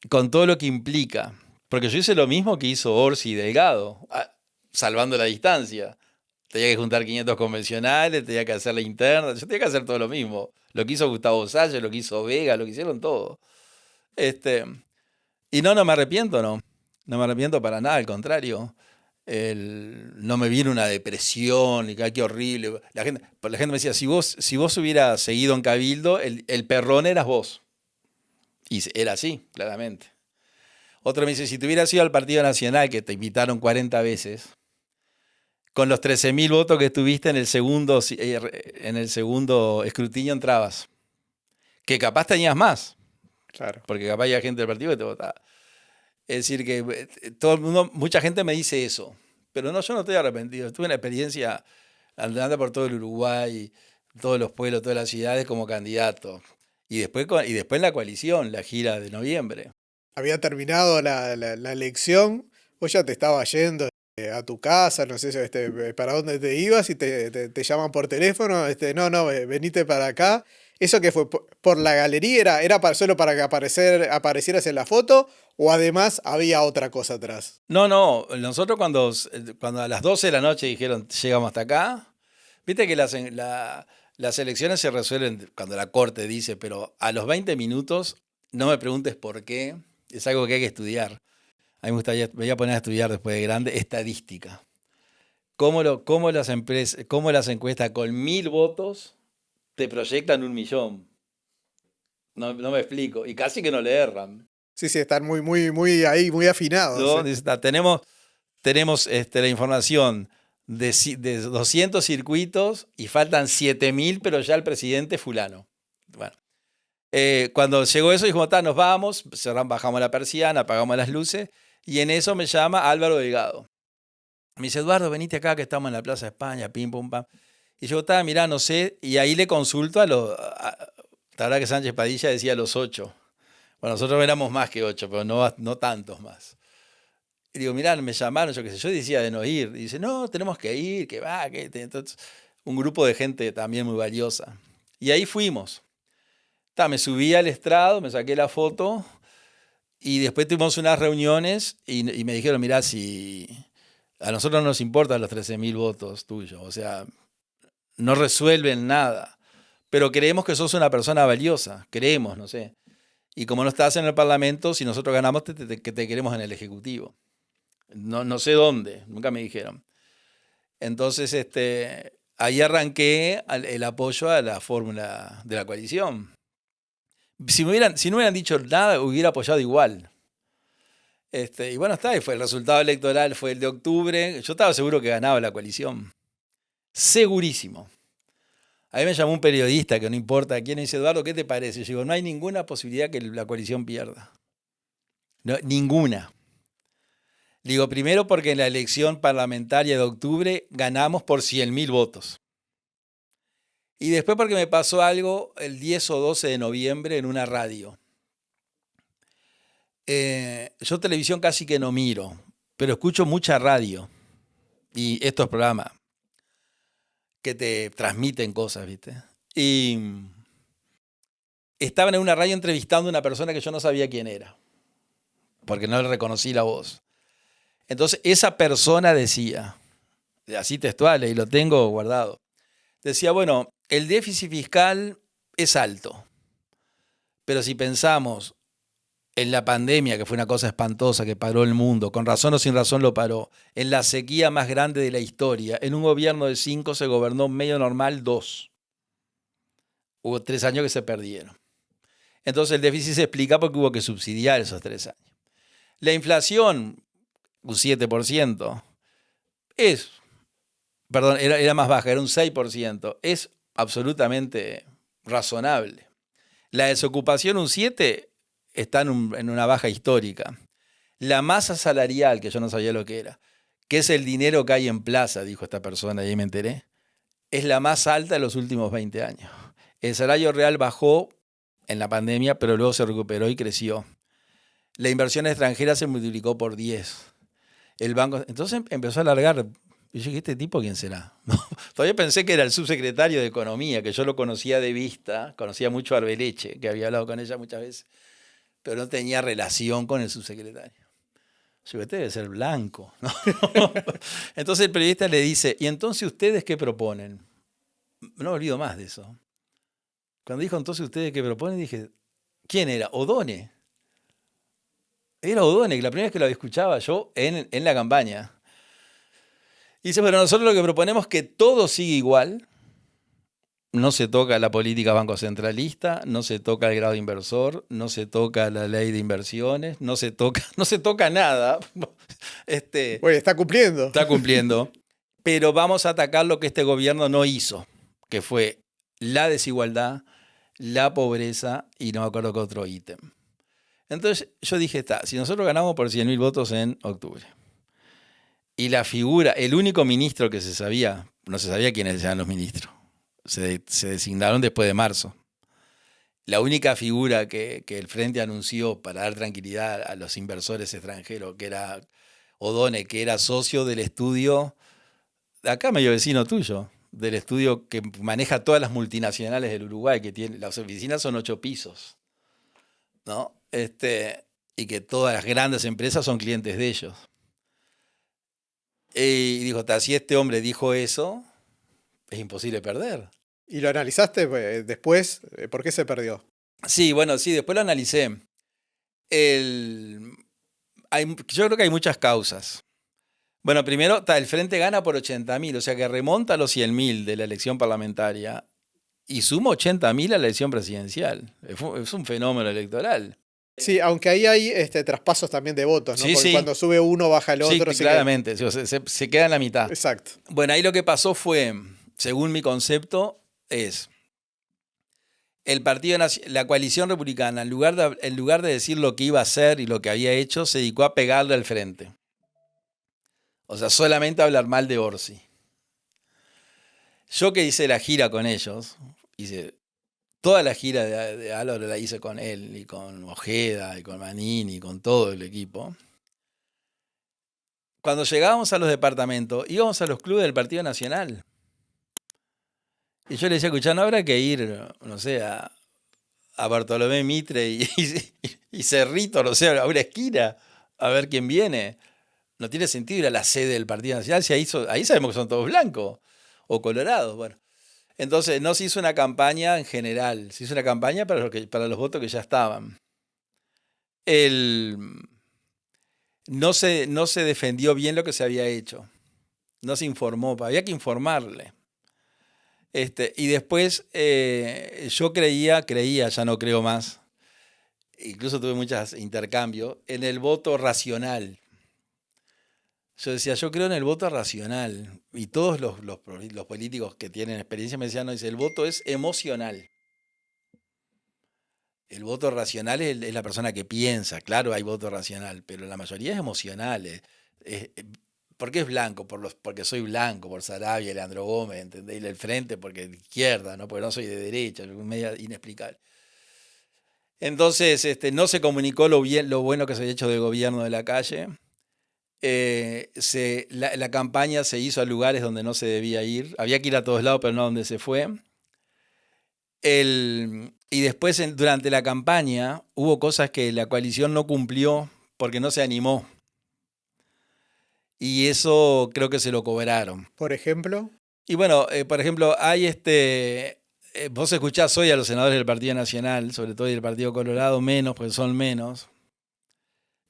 con todo lo que implica. Porque yo hice lo mismo que hizo Orsi y Delgado, salvando la distancia. Tenía que juntar 500 convencionales, tenía que hacer la interna, yo tenía que hacer todo lo mismo. Lo que hizo Gustavo Salles, lo que hizo Vega, lo que hicieron todo. Y no me arrepiento, no. No me arrepiento para nada, al contrario. No me vino una depresión y qué horrible. La gente me decía, si vos hubieras seguido en Cabildo, el Perrón eras vos. Y era así, claramente. Otro me dice, si te hubieras ido al Partido Nacional, que te invitaron 40 veces, con los 13.000 votos que tuviste en el segundo escrutinio entrabas. Que capaz tenías más. Claro. Porque capaz había gente del partido que te votaba. Es decir, que mucha gente me dice eso. Pero no, yo no estoy arrepentido. Tuve una experiencia andando por todo el Uruguay, todos los pueblos, todas las ciudades como candidato. Y después en la coalición, la gira de noviembre. Había terminado la elección, vos ya te estabas yendo a tu casa, no sé para dónde te ibas y te llaman por teléfono, no, venite para acá. ¿Eso que fue por la galería? ¿Era solo para que aparecieras en la foto o además había otra cosa atrás? No, nosotros cuando a las 12 de la noche dijeron llegamos hasta acá, viste que las elecciones se resuelven cuando la corte dice, pero a los 20 minutos, no me preguntes por qué, es algo que hay que estudiar. A mí me voy a poner a estudiar después de grande estadística. Cómo las encuestas con 1.000 votos te proyectan 1.000.000. No me explico. Y casi que no le erran. Sí, están muy ahí, muy afinados. ¿No? ¿Sí? Tenemos la información de 200 circuitos y faltan 7.000, pero ya el presidente fulano. Bueno. Cuando llegó eso, dijimos, nos vamos, bajamos la persiana, apagamos las luces, y en eso me llama Álvaro Delgado. Me dice, Eduardo, venite acá que estamos en la Plaza España, pim, pum, pam. Y yo, mirá, no sé, y ahí le consulto la verdad que Sánchez Padilla decía los 8. Bueno, nosotros éramos más que 8, pero no tantos más. Y digo, mirá, me llamaron, yo qué sé, yo decía de no ir. Y dice, no, tenemos que ir, que va, que... Entonces, un grupo de gente también muy valiosa. Y ahí fuimos. Me subí al estrado, me saqué la foto y después tuvimos unas reuniones y me dijeron, mirá, si a nosotros no nos importan los 13.000 votos tuyos, o sea, no resuelven nada, pero creemos que sos una persona valiosa, creemos, no sé. Y como no estás en el Parlamento, si nosotros ganamos, te queremos en el Ejecutivo. No sé dónde, nunca me dijeron. Entonces, ahí arranqué el apoyo a la fórmula de la coalición. Si no hubieran dicho nada, hubiera apoyado igual. Y bueno, y fue el resultado electoral, fue el de octubre. Yo estaba seguro que ganaba la coalición. Segurísimo. A mí me llamó un periodista, que no importa quién, y dice, Eduardo, ¿qué te parece? Yo digo, no hay ninguna posibilidad que la coalición pierda. No, ninguna. Digo, primero porque en la elección parlamentaria de octubre ganamos por 100.000 votos. Y después porque me pasó algo el 10 o 12 de noviembre en una radio. Yo televisión casi que no miro, pero escucho mucha radio y estos programas que te transmiten cosas, ¿viste? Y estaban en una radio entrevistando a una persona que yo no sabía quién era, porque no le reconocí la voz. Entonces esa persona decía, así textual, y lo tengo guardado, decía, bueno, el déficit fiscal es alto, pero si pensamos en la pandemia, que fue una cosa espantosa que paró el mundo, con razón o sin razón lo paró, en la sequía más grande de la historia, en un gobierno de 5 se gobernó medio normal 2. Hubo 3 años que se perdieron. Entonces el déficit se explica porque hubo que subsidiar esos 3 años. La inflación, un 7%, era más baja, era un 6%, es absolutamente razonable. La desocupación, un 7%, está en una baja histórica. La masa salarial, que yo no sabía lo que era, que es el dinero que hay en plaza, dijo esta persona, y ahí me enteré, es la más alta de los últimos 20 años. El salario real bajó en la pandemia, pero luego se recuperó y creció. La inversión extranjera se multiplicó por 10. El banco, entonces empezó a alargar. Y yo dije, ¿este tipo quién será? Todavía pensé que era el subsecretario de Economía, que yo lo conocía de vista, conocía mucho a Arbeleche, que había hablado con ella muchas veces, pero no tenía relación con el subsecretario. Yo digo, este debe ser blanco, ¿no? Entonces el periodista le dice, ¿y entonces ustedes qué proponen? No me olvido más de eso. Cuando dijo, entonces ustedes qué proponen, dije, ¿quién era? O'Donnell. Era O'Donnell, que la primera vez que lo escuchaba yo en la campaña. Y dice, bueno, nosotros lo que proponemos es que todo siga igual. No se toca la política banco centralista, no se toca el grado inversor, no se toca la ley de inversiones, no se toca nada. Oye, está cumpliendo. Está cumpliendo. Pero vamos a atacar lo que este gobierno no hizo, que fue la desigualdad, la pobreza y no me acuerdo qué otro ítem. Entonces yo dije, si nosotros ganamos por 100.000 votos en octubre, y la figura, el único ministro que se sabía, no se sabía quiénes eran los ministros, se designaron después de marzo. La única figura que el Frente anunció para dar tranquilidad a los inversores extranjeros, que era O'Donnell, que era socio del estudio, acá medio vecino tuyo, del estudio que maneja todas las multinacionales del Uruguay, que tiene, las oficinas son 8 pisos, ¿no? Y que todas las grandes empresas son clientes de ellos. Y dijo, si este hombre dijo eso, es imposible perder. ¿Y lo analizaste después? ¿Por qué se perdió? Sí, bueno, sí, después lo analicé. Yo creo que hay muchas causas. Bueno, primero, el Frente gana por 80.000, o sea que remonta a los 100.000 de la elección parlamentaria y suma 80.000 a la elección presidencial. Es un fenómeno electoral. Sí, aunque ahí hay traspasos también de votos, ¿no? Sí, Porque sí. cuando sube uno, baja el otro. Sí, claramente, se queda en la mitad. Exacto. Bueno, ahí lo que pasó fue, según mi concepto, es la coalición republicana, en lugar de decir lo que iba a hacer y lo que había hecho, se dedicó a pegarle al frente. O sea, solamente a hablar mal de Orsi. Yo que hice la gira con ellos, toda la gira de Álvaro la hice con él, y con Ojeda, y con Manini, y con todo el equipo. Cuando llegábamos a los departamentos, íbamos a los clubes del Partido Nacional. Y yo le decía, escuchá, no habrá que ir, no sé, a Bartolomé Mitre y Cerrito, no sé, a una esquina, a ver quién viene. No tiene sentido ir a la sede del Partido Nacional, si ahí sabemos que son todos blancos o colorados. Bueno, entonces no se hizo una campaña en general, se hizo una campaña para los votos que ya estaban. no se defendió bien lo que se había hecho. No se informó, había que informarle. Y después yo creía, ya no creo más, incluso tuve muchos intercambios, en el voto racional. Yo decía, yo creo en el voto racional. Y todos los políticos que tienen experiencia me decían, no, dice, el voto es emocional. El voto racional es la persona que piensa. Claro, hay voto racional, pero la mayoría es emocional. ¿Por qué es blanco? Porque soy blanco, por Sarabia, Leandro Gómez, ¿entendés? Y el frente porque de izquierda, ¿no? Porque no soy de derecha, es medio inexplicable. Entonces, no se comunicó lo bueno que se había hecho del gobierno de la calle. La campaña se hizo a lugares donde no se debía ir. Había que ir a todos lados, pero no donde se fue. Y después, durante la campaña, hubo cosas que la coalición no cumplió porque no se animó. Y eso creo que se lo cobraron. Por ejemplo. Y bueno, por ejemplo, hay vos escuchás hoy a los senadores del Partido Nacional, sobre todo del Partido Colorado, menos, porque son menos,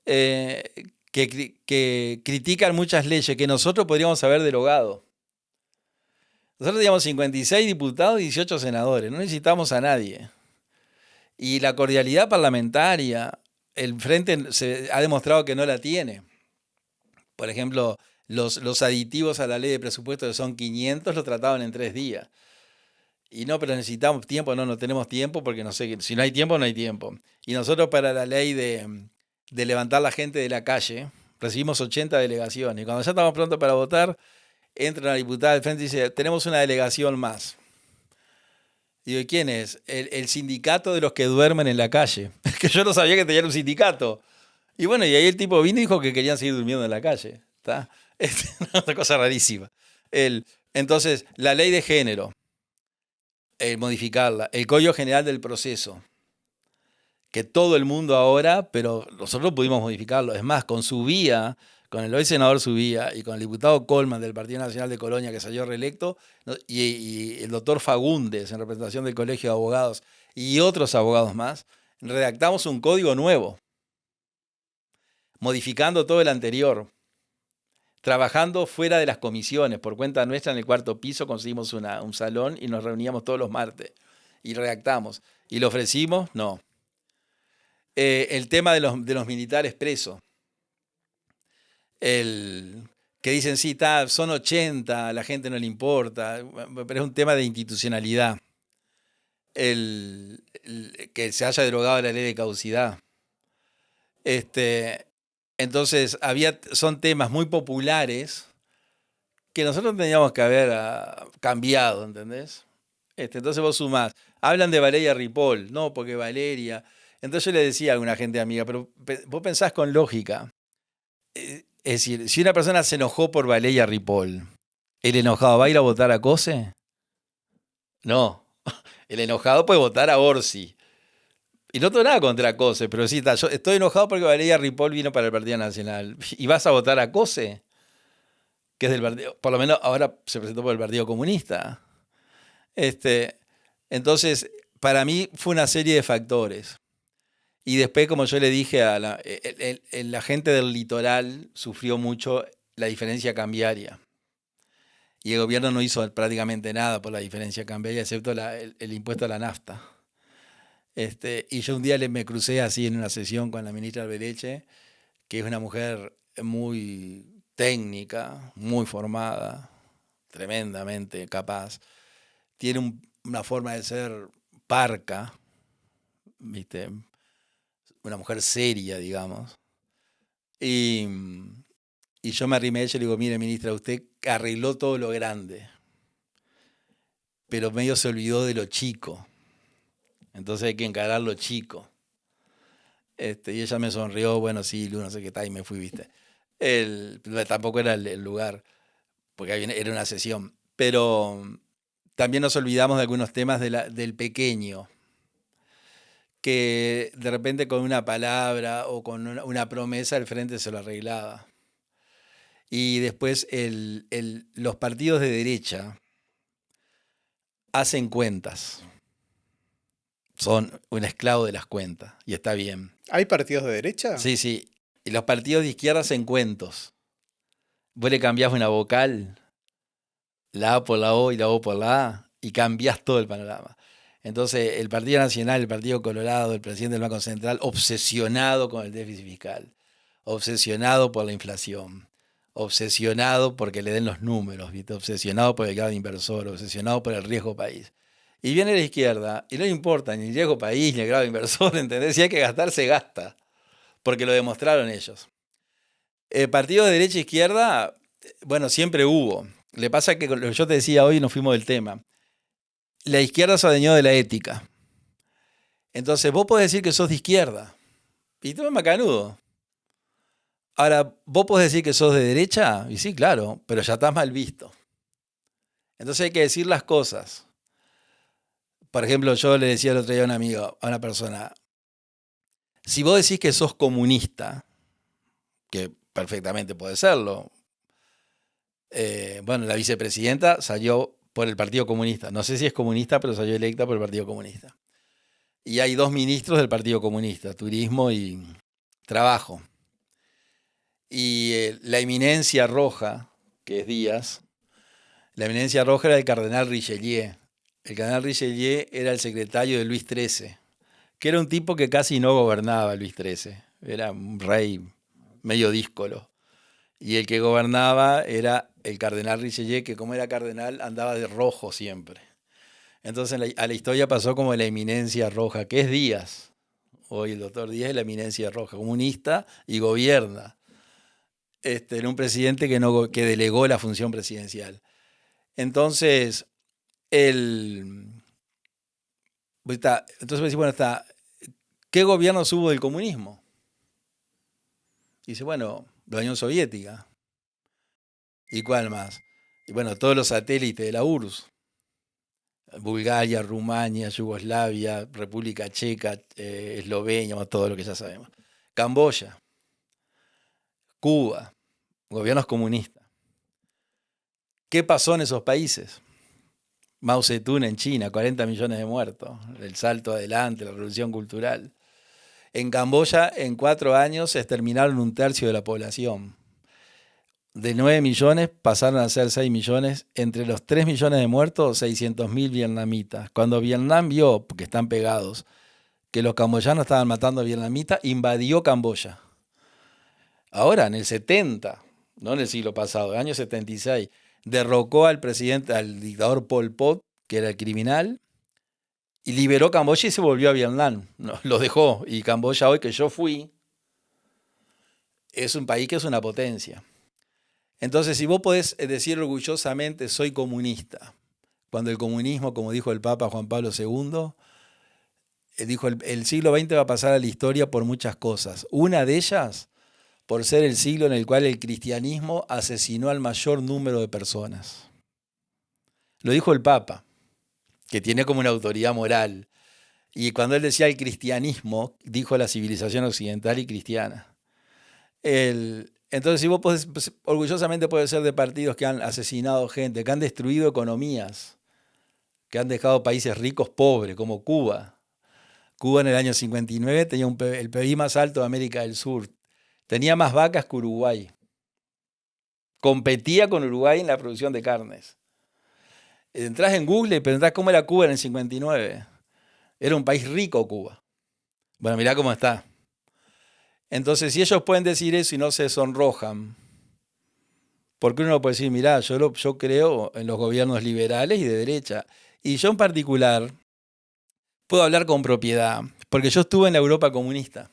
que critican muchas leyes que nosotros podríamos haber derogado. Nosotros teníamos 56 diputados y 18 senadores, no necesitamos a nadie. Y la cordialidad parlamentaria, el Frente se ha demostrado que no la tiene. Por ejemplo, los aditivos a la ley de presupuesto, que son 500, lo trataban en 3 días. Y no, pero necesitamos tiempo, no tenemos tiempo, porque no sé, si no hay tiempo, no hay tiempo. Y nosotros para la ley de levantar la gente de la calle, recibimos 80 delegaciones. Y cuando ya estamos prontos para votar, entra una diputada del Frente y dice, tenemos una delegación más. Y digo, ¿quién es? El sindicato de los que duermen en la calle. Que yo no sabía que tenían un sindicato. Y bueno, y ahí el tipo vino y dijo que querían seguir durmiendo en la calle. ¿Está? Es una cosa rarísima. Entonces, la ley de género, modificarla, el Código General del Proceso, que todo el mundo ahora, pero nosotros pudimos modificarlo. Es más, con el hoy senador Subía y con el diputado Colman del Partido Nacional de Colonia, que salió reelecto, y el doctor Fagundes, en representación del Colegio de Abogados, y otros abogados más, redactamos un código nuevo, modificando todo el anterior, trabajando fuera de las comisiones. Por cuenta nuestra, en el 4º piso conseguimos un salón y nos reuníamos todos los martes y redactamos. ¿Y lo ofrecimos? No. El tema de los militares presos. Que dicen, sí, son 80, a la gente no le importa, pero es un tema de institucionalidad. Que se haya derogado la ley de caducidad. Entonces, son temas muy populares que nosotros teníamos que haber cambiado, ¿entendés? Entonces vos sumás. Hablan de Valeria Ripoll, no, porque Valeria. Entonces yo le decía a alguna gente amiga, pero vos pensás con lógica. Es decir, si una persona se enojó por Valeria Ripoll, ¿el enojado va a ir a votar a Cose? No. El enojado puede votar a Orsi. Y no tengo nada contra Cose, pero sí, yo estoy enojado porque Valeria Ripoll vino para el Partido Nacional. ¿Y vas a votar a Cose? Que es del partido, por lo menos ahora se presentó por el Partido Comunista. Entonces, para mí fue una serie de factores. Y después, como yo le dije, la gente del litoral sufrió mucho la diferencia cambiaria. Y el gobierno no hizo prácticamente nada por la diferencia cambiaria, excepto el impuesto a la nafta. Y yo un día me crucé así en una sesión con la ministra Albeleche, que es una mujer muy técnica, muy formada, tremendamente capaz. Tiene una forma de ser parca, ¿viste? Una mujer seria, digamos. Y yo me arrimé a ella y le digo, mire, ministra, usted arregló todo lo grande, pero medio se olvidó de lo chico. Entonces hay que encarar lo chico. Y ella me sonrió, bueno, sí, Lu, no sé qué tal, y me fui, ¿viste? Tampoco era el lugar, porque era una sesión. Pero también nos olvidamos de algunos temas del pequeño, que de repente con una palabra o con una promesa el Frente se lo arreglaba. Y después los partidos de derecha hacen cuentas. Son un esclavo de las cuentas, y está bien. ¿Hay partidos de derecha? Sí, sí. Y los partidos de izquierda hacen cuentos. Vos le cambiás una vocal, la A por la O y la O por la A, y cambiás todo el panorama. Entonces, el Partido Nacional, el Partido Colorado, el presidente del Banco Central, obsesionado con el déficit fiscal, obsesionado por la inflación, obsesionado porque le den los números, ¿viste? Obsesionado por el grado inversor, obsesionado por el riesgo país. Y viene la izquierda, y no le importa ni el riesgo país, ni el grado inversor, ¿entendés? Si hay que gastar, se gasta, porque lo demostraron ellos. Partido de derecha e izquierda, bueno, siempre hubo. Le pasa que, lo que yo te decía hoy, nos fuimos del tema. La izquierda se adueñó de la ética. Entonces vos podés decir que sos de izquierda. Y tú es macanudo. Ahora, vos podés decir que sos de derecha. Y sí, claro, pero ya estás mal visto. Entonces hay que decir las cosas. Por ejemplo, yo le decía el otro día a un amigo, a una persona, si vos decís que sos comunista, que perfectamente puede serlo, bueno, la vicepresidenta salió por el Partido Comunista. No sé si es comunista, pero salió electa por el Partido Comunista. Y hay 2 ministros del Partido Comunista, Turismo y Trabajo. Y la eminencia roja, que es Díaz, la eminencia roja era el cardenal Richelieu. El cardenal Richelieu era el secretario de Luis XIII, que era un tipo que casi no gobernaba Luis XIII. Era un rey medio díscolo. Y el que gobernaba era el cardenal Richelieu, que como era cardenal andaba de rojo siempre. Entonces a la historia pasó como la eminencia roja, que es Díaz. Hoy el doctor Díaz es la eminencia roja, comunista y gobierna. Era un presidente que delegó la función presidencial. Entonces, entonces me dice, bueno, ¿qué gobiernos hubo del comunismo? Y dice, bueno, la Unión Soviética. ¿Y cuál más? Y bueno, todos los satélites de la URSS. Bulgaria, Rumania, Yugoslavia, República Checa, Eslovenia, todo lo que ya sabemos. Camboya, Cuba, gobiernos comunistas. ¿Qué pasó en esos países? Mao Zedong en China, 40 millones de muertos, el salto adelante, la revolución cultural. En Camboya, en 4 años, se exterminaron 1/3 de la población. De 9 millones pasaron a ser 6 millones. Entre los 3 millones de muertos, 600.000 vietnamitas. Cuando Vietnam vio, porque están pegados, que los camboyanos estaban matando a vietnamitas, invadió Camboya. Ahora, en el 70, no en el siglo pasado, en el año 76, derrocó al dictador Pol Pot, que era el criminal, y liberó Camboya y se volvió a Vietnam. No, lo dejó. Y Camboya hoy, que yo fui, es un país que es una potencia. Entonces, si vos podés decir orgullosamente soy comunista, cuando el comunismo, como dijo el Papa Juan Pablo II, dijo el siglo XX va a pasar a la historia por muchas cosas. Una de ellas, por ser el siglo en el cual el cristianismo asesinó al mayor número de personas. Lo dijo el Papa, que tiene como una autoridad moral. Y cuando él decía el cristianismo, dijo la civilización occidental y cristiana. Entonces, si vos orgullosamente podés ser de partidos que han asesinado gente, que han destruido economías, que han dejado países ricos pobres, como Cuba. Cuba en el año 59 tenía el PBI más alto de América del Sur. Tenía más vacas que Uruguay. Competía con Uruguay en la producción de carnes. Entrás en Google y preguntás cómo era Cuba en el 59. Era un país rico Cuba. Bueno, mirá cómo está. Entonces, si ellos pueden decir eso y no se sonrojan, porque uno puede decir, mirá, yo creo en los gobiernos liberales y de derecha. Y yo en particular puedo hablar con propiedad, porque yo estuve en la Europa comunista.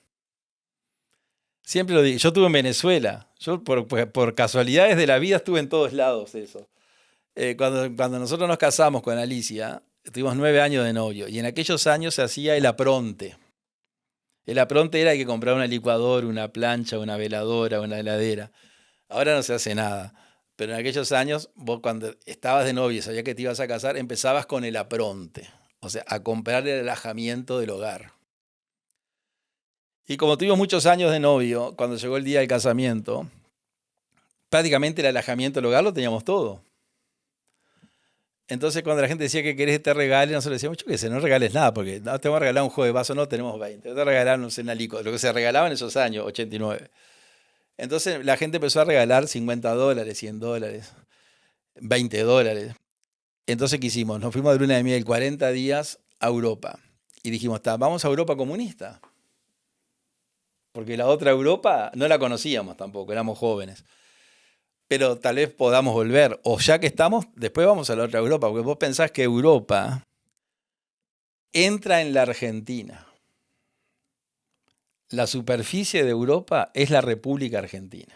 Siempre lo digo, yo estuve en Venezuela. Yo por casualidades de la vida estuve en todos lados eso. Cuando nosotros nos casamos con Alicia, tuvimos 9 años de novio, y en aquellos años se hacía el apronte. El apronte era que comprar una licuadora, una plancha, una veladora, una heladera. Ahora no se hace nada. Pero en aquellos años, vos cuando estabas de novio y sabías que te ibas a casar, empezabas con el apronte. O sea, a comprar el alojamiento del hogar. Y como tuvimos muchos años de novio, cuando llegó el día del casamiento, prácticamente el alojamiento del hogar lo teníamos todo. Entonces, cuando la gente decía que querés que te regale, nosotros decíamos, yo qué sé, no regales nada, porque no te vamos a regalar un juego de vaso, no tenemos 20. Te vamos a regalar, no sé, una licuadora, lo que se regalaba en esos años, 89. Entonces la gente empezó a regalar $50, $100, $20. Entonces, ¿qué hicimos? Nos fuimos de luna de miel 40 días a Europa. Y dijimos, vamos a Europa comunista. Porque la otra Europa no la conocíamos tampoco, éramos jóvenes. Pero tal vez podamos volver. O ya que estamos, después vamos a la otra Europa. Porque vos pensás que Europa entra en la Argentina. La superficie de Europa es la República Argentina.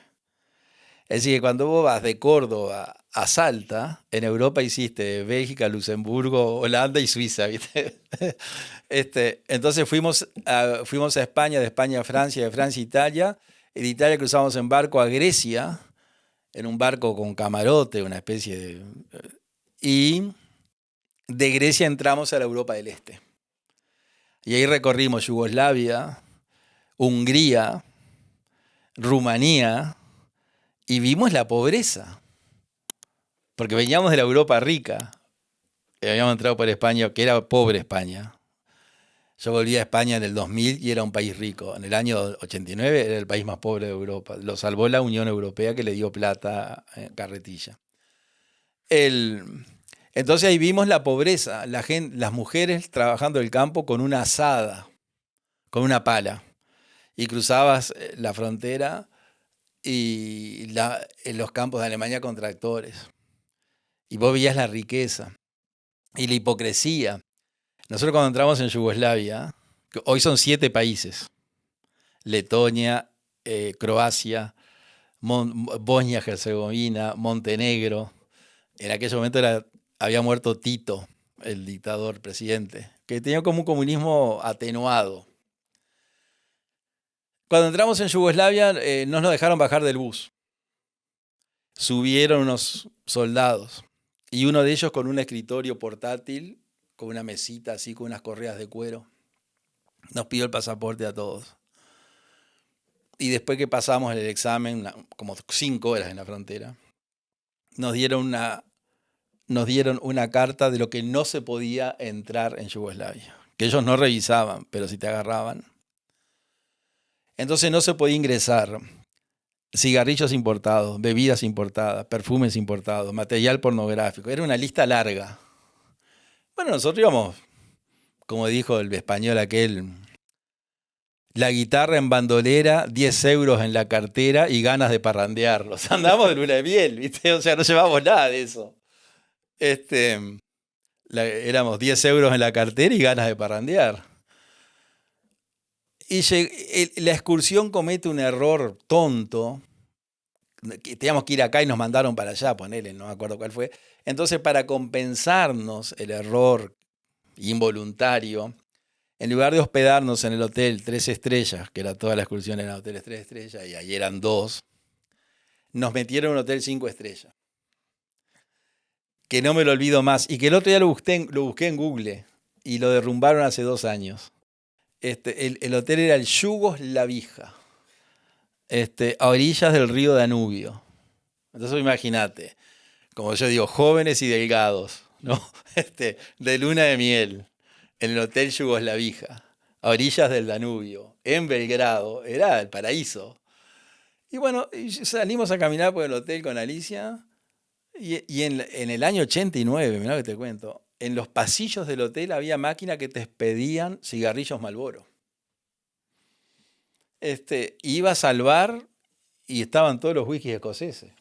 Es decir, que cuando vos vas de Córdoba a Salta, en Europa hiciste Bélgica, Luxemburgo, Holanda y Suiza, ¿viste? Entonces fuimos a España, de España a Francia, de Francia a Italia. De Italia cruzamos en barco a Grecia, en un barco con camarote, una especie de... Y de Grecia entramos a la Europa del Este. Y ahí recorrimos Yugoslavia, Hungría, Rumanía, y vimos la pobreza. Porque veníamos de la Europa rica. Habíamos entrado por España, que era pobre España. Yo volví a España en el 2000 y era un país rico. En el año 89 era el país más pobre de Europa. Lo salvó la Unión Europea, que le dio plata carretilla. Entonces ahí vimos la pobreza. Las mujeres trabajando el campo con una azada, con una pala. Y cruzabas la frontera y en los campos de Alemania con tractores. Y vos veías la riqueza y la hipocresía. Nosotros cuando entramos en Yugoslavia, que hoy son 7 países, Letonia, Croacia, Bosnia-Herzegovina, Montenegro. En aquel momento había muerto Tito, el dictador presidente, que tenía como un comunismo atenuado. Cuando entramos en Yugoslavia no nos dejaron bajar del bus. Subieron unos soldados y uno de ellos con un escritorio portátil, con una mesita así, con unas correas de cuero. Nos pidió el pasaporte a todos. Y después que pasamos el examen, como 5 horas en la frontera, nos dieron una carta de lo que no se podía entrar en Yugoslavia. Que ellos no revisaban, pero si te agarraban. Entonces no se podía ingresar cigarrillos importados, bebidas importadas, perfumes importados, material pornográfico. Era una lista larga. Bueno, nosotros íbamos, como dijo el español aquel, la guitarra en bandolera, 10 euros en la cartera y ganas de parrandear. O sea, andamos de luna de miel, ¿viste? O sea, no llevamos nada de eso. Éramos 10 euros en la cartera y ganas de parrandear. Y la excursión comete un error tonto. Teníamos que ir acá y nos mandaron para allá, ponele, no me acuerdo cuál fue. Entonces, para compensarnos el error involuntario, en lugar de hospedarnos en el hotel 3 estrellas, que era toda la excursión en hoteles 3 estrellas, y ahí eran 2, nos metieron en un hotel 5 estrellas. Que no me lo olvido más. Y que el otro día lo busqué en Google y lo derrumbaron hace 2 años. El hotel era el Yugoslavija, a orillas del río Danubio. Entonces imagínate, como yo digo, jóvenes y delgados, ¿no? De luna de miel, en el hotel Yugoslavija, a orillas del Danubio, en Belgrado, era el paraíso. Y bueno, salimos a caminar por el hotel con Alicia y en el año 89, mirá que te cuento, en los pasillos del hotel había máquinas que te expedían cigarrillos Marlboro. Ibas al bar y estaban todos los whiskies escoceses.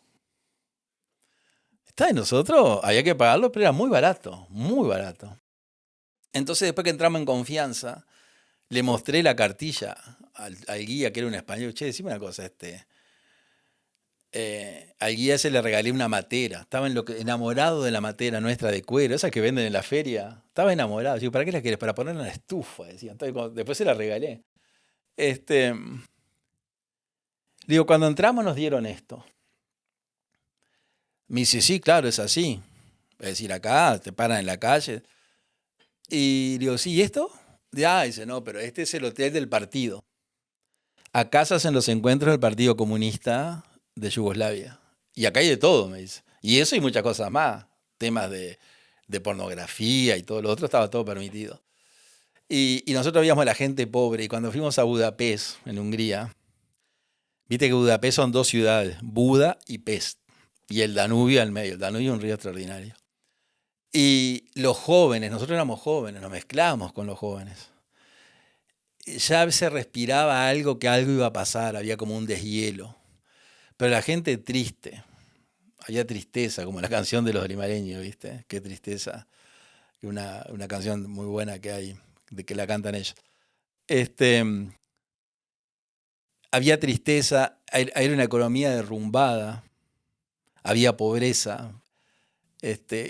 Está de nosotros, había que pagarlo, pero era muy barato, muy barato. Entonces, después que entramos en confianza, le mostré la cartilla al guía, que era un español. Che, decime una cosa, al guía ese le regalé una matera. Estaba enamorado de la matera nuestra de cuero, esa que venden en la feria. Estaba enamorado. Digo, ¿para qué la quieres? Para ponerla en la estufa, decía. Entonces, después se la regalé. Digo, cuando entramos nos dieron esto. Me dice, sí, claro, es así. Es decir, acá te paran en la calle. Y digo, sí, ¿y esto? Dice, no, pero este es el hotel del partido. Acá se hacen los encuentros del Partido Comunista de Yugoslavia. Y acá hay de todo, me dice. Y eso y muchas cosas más. Temas de pornografía y todo lo otro, estaba todo permitido. Y nosotros veíamos a la gente pobre. Y cuando fuimos a Budapest, en Hungría, Viste que Budapest son 2 ciudades, Buda y Pest, y el Danubio al medio. El Danubio es un río extraordinario. Y los jóvenes, nosotros éramos jóvenes, nos mezclábamos con los jóvenes. Ya se respiraba algo, que algo iba a pasar, había como un deshielo. Pero la gente triste, había tristeza, como la canción de los limareños, ¿viste? Qué tristeza. Una canción muy buena que hay, de que la cantan ellos. Había tristeza, era una economía derrumbada, había pobreza.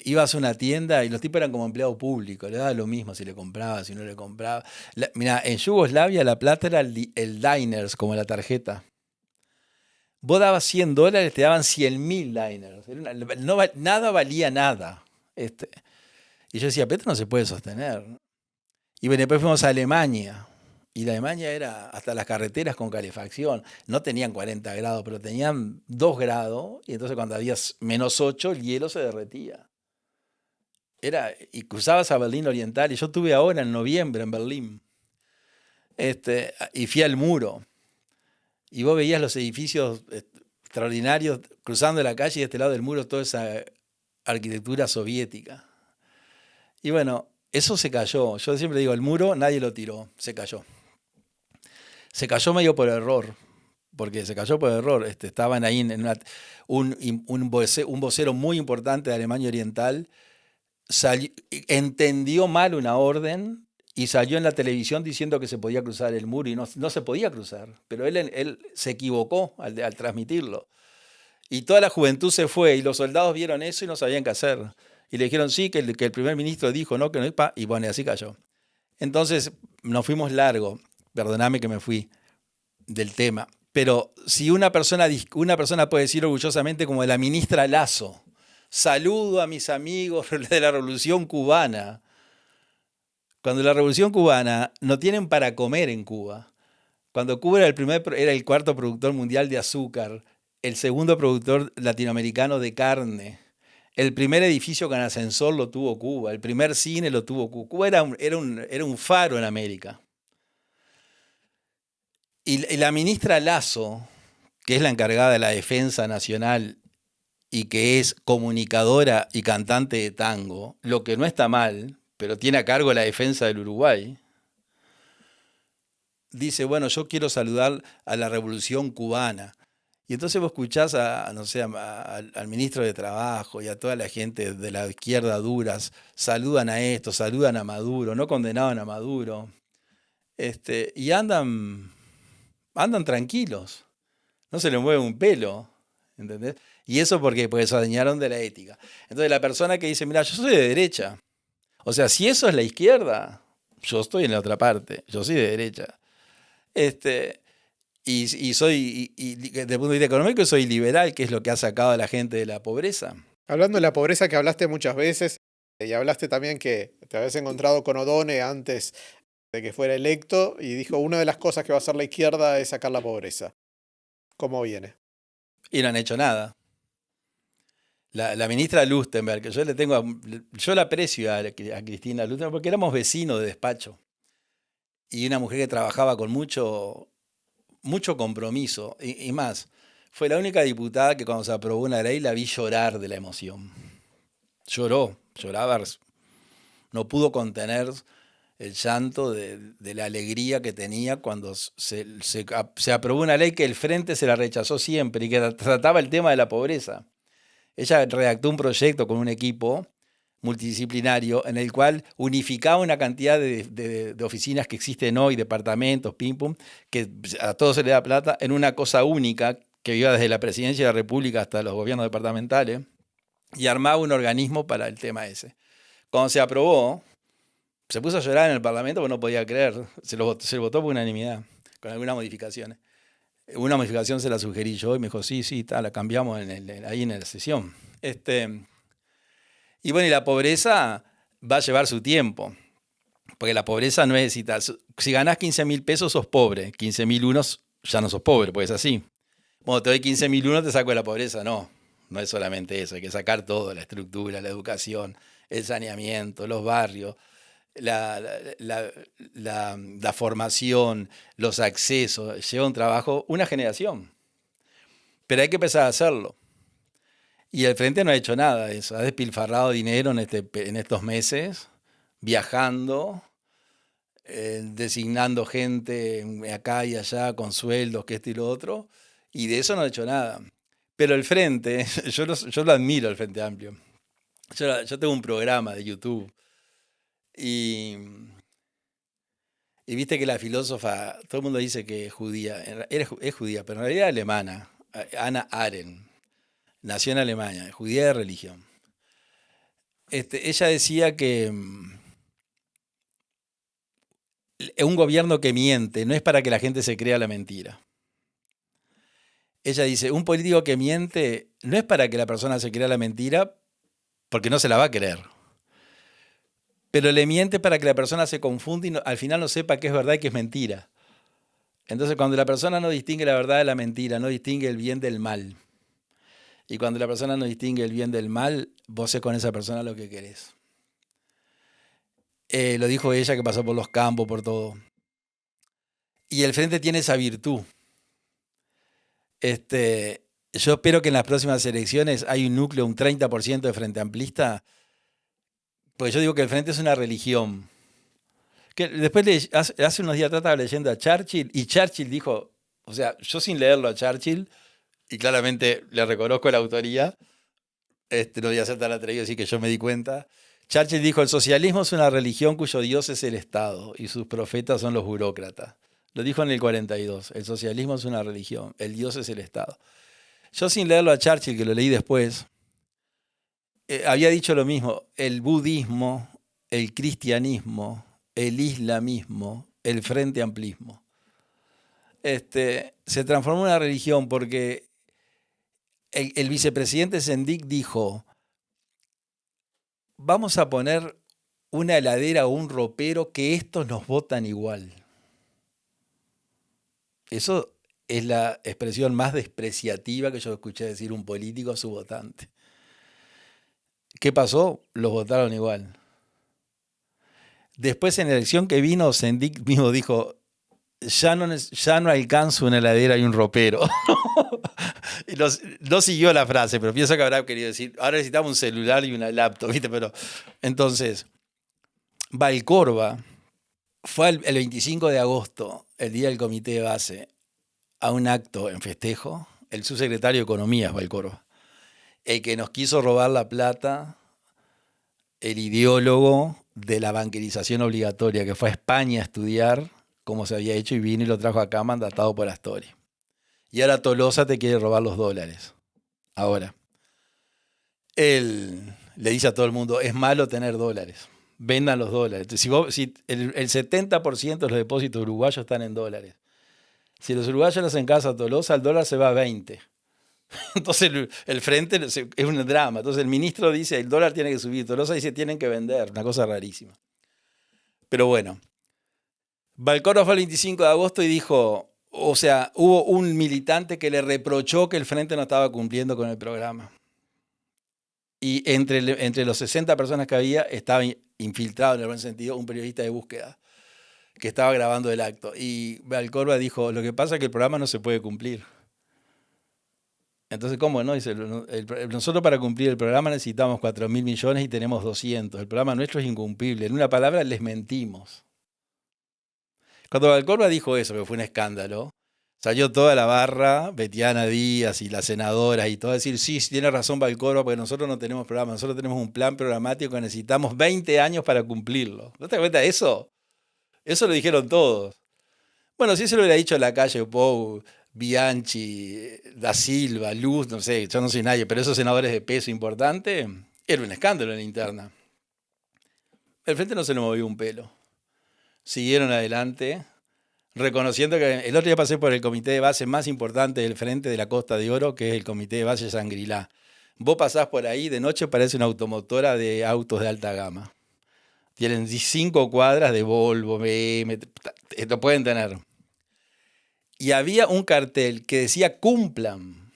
Ibas a una tienda y los tipos eran como empleados públicos, le daba lo mismo si le compraba, si no le compraba. Mirá, en Yugoslavia la plata era el diners, como la tarjeta. Vos dabas $100, te daban 100.000 diners. Nada valía nada. Y yo decía, pero esto no se puede sostener. Y bueno, después fuimos a Alemania. Y la Alemania era hasta las carreteras con calefacción. No tenían 40 grados, pero tenían 2 grados. Y entonces cuando había -8, el hielo se derretía. Y cruzabas a Berlín Oriental. Y yo estuve ahora en noviembre en Berlín. Y fui al muro. Y vos veías los edificios extraordinarios cruzando la calle y de este lado del muro toda esa arquitectura soviética. Y bueno, eso se cayó. Yo siempre digo, el muro nadie lo tiró, se cayó. Se cayó medio por error, porque se cayó por error. Estaban ahí un vocero muy importante de Alemania Oriental, entendió mal una orden y salió en la televisión diciendo que se podía cruzar el muro y no se podía cruzar. Pero él se equivocó al transmitirlo. Y toda la juventud se fue y los soldados vieron eso y no sabían qué hacer. Y le dijeron sí, que el primer ministro dijo no, que no, y bueno, así cayó. Entonces nos fuimos largo. Perdóname que me fui del tema. Pero si una persona puede decir orgullosamente, como de la ministra Lasso, saludo a mis amigos de la Revolución Cubana. Cuando la Revolución Cubana no tienen para comer en Cuba. Cuando Cuba era el 4.º productor mundial de azúcar, el 2.º productor latinoamericano de carne. El primer edificio con ascensor lo tuvo Cuba, el primer cine lo tuvo Cuba. Cuba era un faro en América. Y la ministra Lasso, que es la encargada de la defensa nacional y que es comunicadora y cantante de tango, lo que no está mal, pero tiene a cargo la defensa del Uruguay, dice, bueno, yo quiero saludar a la Revolución Cubana. Y entonces vos escuchás al ministro de Trabajo y a toda la gente de la izquierda duras, saludan a esto, saludan a Maduro, no condenaban a Maduro, y andan tranquilos, no se les mueve un pelo, ¿entendés? Y eso porque se adueñaron de la ética. Entonces la persona que dice, mira, yo soy de derecha, o sea, si eso es la izquierda, yo estoy en la otra parte, yo soy de derecha. Y soy, desde el punto de vista económico, soy liberal, que es lo que ha sacado a la gente de la pobreza. Hablando de la pobreza que hablaste muchas veces, y hablaste también que te habías encontrado con O'Donnell antes de que fuera electo, y dijo, una de las cosas que va a hacer la izquierda es sacar la pobreza. ¿Cómo viene? Y no han hecho nada. La ministra Lustenberg, que yo la aprecio a Cristina Lustenberg porque éramos vecinos de despacho. Y una mujer que trabajaba con mucho compromiso. Y más, fue la única diputada que cuando se aprobó una ley la vi llorar de la emoción. Lloraba, no pudo contener el llanto de la alegría que tenía cuando se aprobó una ley que el Frente se la rechazó siempre y que trataba el tema de la pobreza. Ella redactó un proyecto con un equipo multidisciplinario en el cual unificaba una cantidad de oficinas que existen hoy, departamentos, pim pum, que a todos se le da plata, en una cosa única que iba desde la Presidencia de la República hasta los gobiernos departamentales, y armaba un organismo para el tema ese. Cuando se aprobó, se puso a llorar en el Parlamento porque no podía creer, se votó por unanimidad, con algunas modificaciones. Una modificación se la sugerí yo y me dijo, sí, la cambiamos ahí en la sesión. Y bueno, y la pobreza va a llevar su tiempo, porque la pobreza no es si ganás 15.000 pesos sos pobre, 15.001 ya no sos pobre, pues es así. Bueno, te doy 15.001, te saco de la pobreza, no es solamente eso, hay que sacar todo, la estructura, la educación, el saneamiento, los barrios, la formación, los accesos, lleva un trabajo, una generación. Pero hay que empezar a hacerlo. Y el Frente no ha hecho nada de eso. Ha despilfarrado dinero en estos meses, viajando, designando gente acá y allá con sueldos, que esto y lo otro. Y de eso no ha hecho nada. Pero el Frente, yo lo admiro, el Frente Amplio. Yo tengo un programa de YouTube y viste que la filósofa, todo el mundo dice que es judía, es judía, pero en realidad es alemana, Hannah Arendt, nació en Alemania, es judía de religión. Ella decía que un gobierno que miente no es para que la gente se crea la mentira. Ella dice, un político que miente no es para que la persona se crea la mentira porque no se la va a creer. Pero le miente para que la persona se confunda y al final no sepa qué es verdad y qué es mentira. Entonces, cuando la persona no distingue la verdad de la mentira, no distingue el bien del mal. Y cuando la persona no distingue el bien del mal, vos haces con esa persona lo que querés. Lo dijo ella, que pasó por los campos, por todo. Y el Frente tiene esa virtud. Yo espero que en las próximas elecciones hay un núcleo, un 30% de Frente Amplista, porque yo digo que el Frente es una religión. Que después, hace unos días estaba leyendo a Churchill, y Churchill dijo, o sea, yo sin leerlo a Churchill, y claramente le reconozco la autoría, no voy a ser tan atrevido así que yo me di cuenta. Churchill dijo, el socialismo es una religión cuyo Dios es el Estado y sus profetas son los burócratas. Lo dijo en el 42, el socialismo es una religión, el Dios es el Estado. Yo sin leerlo a Churchill, que lo leí después, había dicho lo mismo, el budismo, el cristianismo, el islamismo, el frente amplismo. Se transformó en una religión porque el vicepresidente Sendik dijo, vamos a poner una heladera o un ropero que estos nos votan igual. Eso es la expresión más despreciativa que yo escuché decir un político a su votante. ¿Qué pasó? Los votaron igual. Después, en la elección que vino, Sendik mismo dijo, ya no alcanzo una heladera y un ropero. Y no siguió la frase, pero pienso que habrá querido decir, ahora necesitamos un celular y una laptop, ¿viste? Pero, entonces, Valcorba fue el 25 de agosto, el día del comité de base, a un acto en festejo. El subsecretario de Economía es Valcorba. El que nos quiso robar la plata, el ideólogo de la banquerización obligatoria, que fue a España a estudiar cómo se había hecho y vino y lo trajo acá mandatado por Astori. Y ahora Tolosa te quiere robar los dólares. Ahora, él le dice a todo el mundo, es malo tener dólares, vendan los dólares. Si el 70% de los depósitos uruguayos están en dólares. Si los uruguayos los hacen caso a Tolosa, el dólar se va a 20. Entonces el Frente es un drama. Entonces el ministro dice, el dólar tiene que subir. Tolosa dice, tienen que vender. Una cosa rarísima. Pero bueno, Valcorba fue el 25 de agosto y dijo, o sea, hubo un militante que le reprochó que el Frente no estaba cumpliendo con el programa. Y entre los 60 personas que había, estaba infiltrado, en el buen sentido, un periodista de búsqueda que estaba grabando el acto. Y Valcorba dijo, lo que pasa es que el programa no se puede cumplir. Entonces, ¿cómo no? Dice, nosotros para cumplir el programa necesitamos 4.000 millones y tenemos 200. El programa nuestro es incumplible. En una palabra, les mentimos. Cuando Valcorba dijo eso, que fue un escándalo, salió toda la barra, Betiana Díaz y las senadoras y todo, a decir, sí, tiene razón Valcorba, porque nosotros no tenemos programa, nosotros tenemos un plan programático que necesitamos 20 años para cumplirlo. ¿No te das cuenta de eso? Eso lo dijeron todos. Bueno, si eso lo hubiera dicho Lacalle Pou, Bianchi, Da Silva, Luz, no sé, yo no soy nadie, pero esos senadores de peso importante, era un escándalo en la interna. El Frente no se le movió un pelo. Siguieron adelante, reconociendo que el otro día pasé por el comité de base más importante del Frente de la Costa de Oro, que es el comité de base Shangri-La. Vos pasás por ahí, de noche parece una automotora de autos de alta gama. Tienen 5 cuadras de Volvo, BM, lo pueden tener. Y había un cartel que decía cumplan.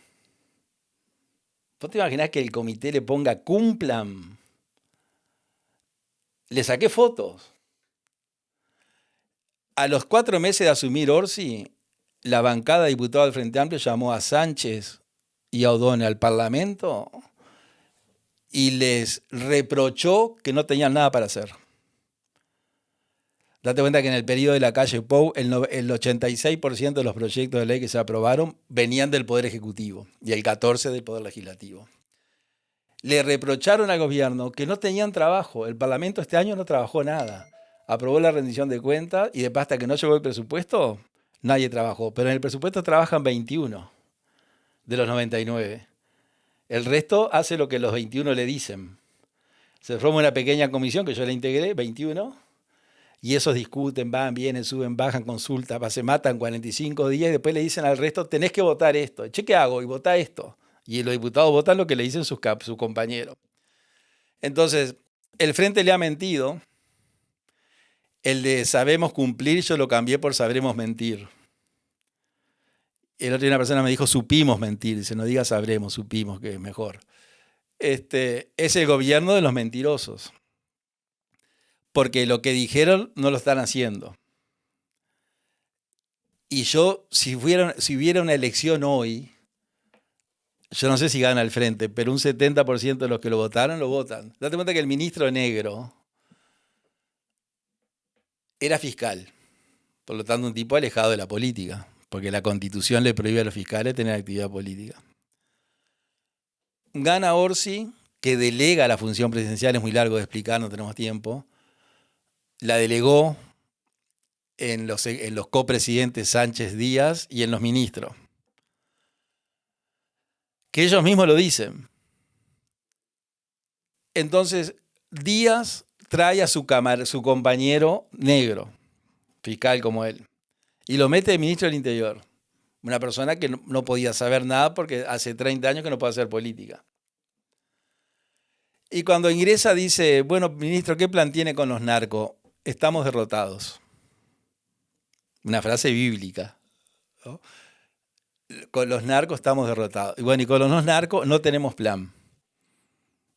¿Vos te imaginás que el comité le ponga cumplan? Le saqué fotos. A los 4 meses de asumir Orsi, la bancada de diputados del Frente Amplio llamó a Sánchez, y a O'Donnell al Parlamento y les reprochó que no tenían nada para hacer. Date cuenta que en el periodo de la calle Pou, el 86% de los proyectos de ley que se aprobaron venían del Poder Ejecutivo y el 14% del Poder Legislativo. Le reprocharon al gobierno que no tenían trabajo. El Parlamento este año no trabajó nada. Aprobó la rendición de cuentas y después hasta que no llegó el presupuesto, nadie trabajó. Pero en el presupuesto trabajan 21 de los 99. El resto hace lo que los 21 le dicen. Se forma una pequeña comisión que yo la integré, 21, y esos discuten, van, vienen, suben, bajan, consultan, se matan 45 días y después le dicen al resto, tenés que votar esto. Che, ¿qué hago? Y votá esto. Y los diputados votan lo que le dicen sus compañeros. Entonces, el Frente le ha mentido. El de sabemos cumplir, yo lo cambié por sabremos mentir. El otro día una persona me dijo, supimos mentir. Dice, no diga sabremos, supimos, que es mejor. Es el gobierno de los mentirosos. Porque lo que dijeron no lo están haciendo. Y yo, si hubiera una elección hoy, yo no sé si gana el Frente, pero un 70% de los que lo votaron, lo votan. Date cuenta que el ministro Negro era fiscal. Por lo tanto, un tipo alejado de la política. Porque la Constitución le prohíbe a los fiscales tener actividad política. Gana Orsi, que delega la función presidencial, es muy largo de explicar, no tenemos tiempo. La delegó en los copresidentes Sánchez Díaz y en los ministros. Que ellos mismos lo dicen. Entonces, Díaz trae a su compañero negro, fiscal como él, y lo mete de ministro del Interior. Una persona que no podía saber nada porque hace 30 años que no puede hacer política. Y cuando ingresa dice, bueno, ministro, ¿qué plan tiene con los narcos? Estamos derrotados. Una frase bíblica, ¿no? Con los narcos estamos derrotados. Y bueno, y con los no narcos no tenemos plan.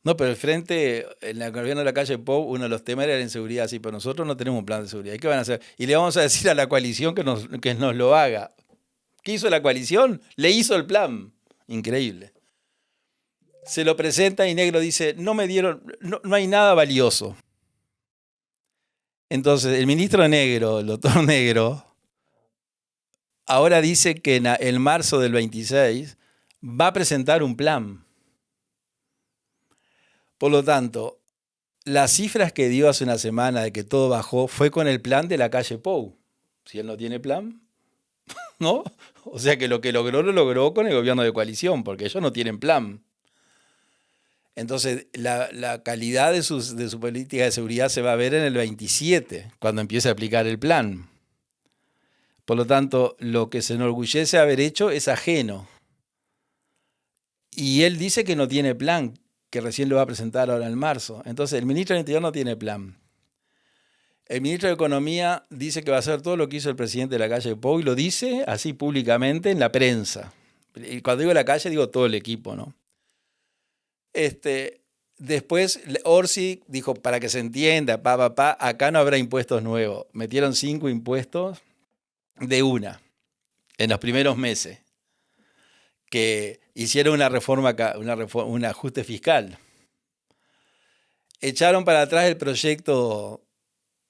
No, pero el Frente, en el gobierno de la calle Pou, uno de los temas era la inseguridad, sí, pero nosotros no tenemos un plan de seguridad. ¿Y qué van a hacer? Y le vamos a decir a la coalición que nos lo haga. ¿Qué hizo la coalición? Le hizo el plan. Increíble. Se lo presenta y Negro dice, no me dieron, no hay nada valioso. Entonces, el ministro Negro, el doctor Negro, ahora dice que en marzo del 26 va a presentar un plan. Por lo tanto, las cifras que dio hace una semana de que todo bajó fue con el plan de la calle Pou. Si él no tiene plan, ¿no? O sea que lo logró, lo logró con el gobierno de coalición, porque ellos no tienen plan. Entonces, la calidad de su política de seguridad se va a ver en el 27, cuando empiece a aplicar el plan. Por lo tanto, lo que se enorgullece haber hecho es ajeno. Y él dice que no tiene plan, que recién lo va a presentar ahora en marzo. Entonces, el ministro del Interior no tiene plan. El ministro de Economía dice que va a hacer todo lo que hizo el presidente de la calle Pou y lo dice así públicamente en la prensa. Y cuando digo la calle, digo todo el equipo, ¿no? Después, Orsi dijo, para que se entienda, acá no habrá impuestos nuevos. Metieron 5 impuestos de una, en los primeros meses, que hicieron una reforma, un ajuste fiscal. Echaron para atrás el proyecto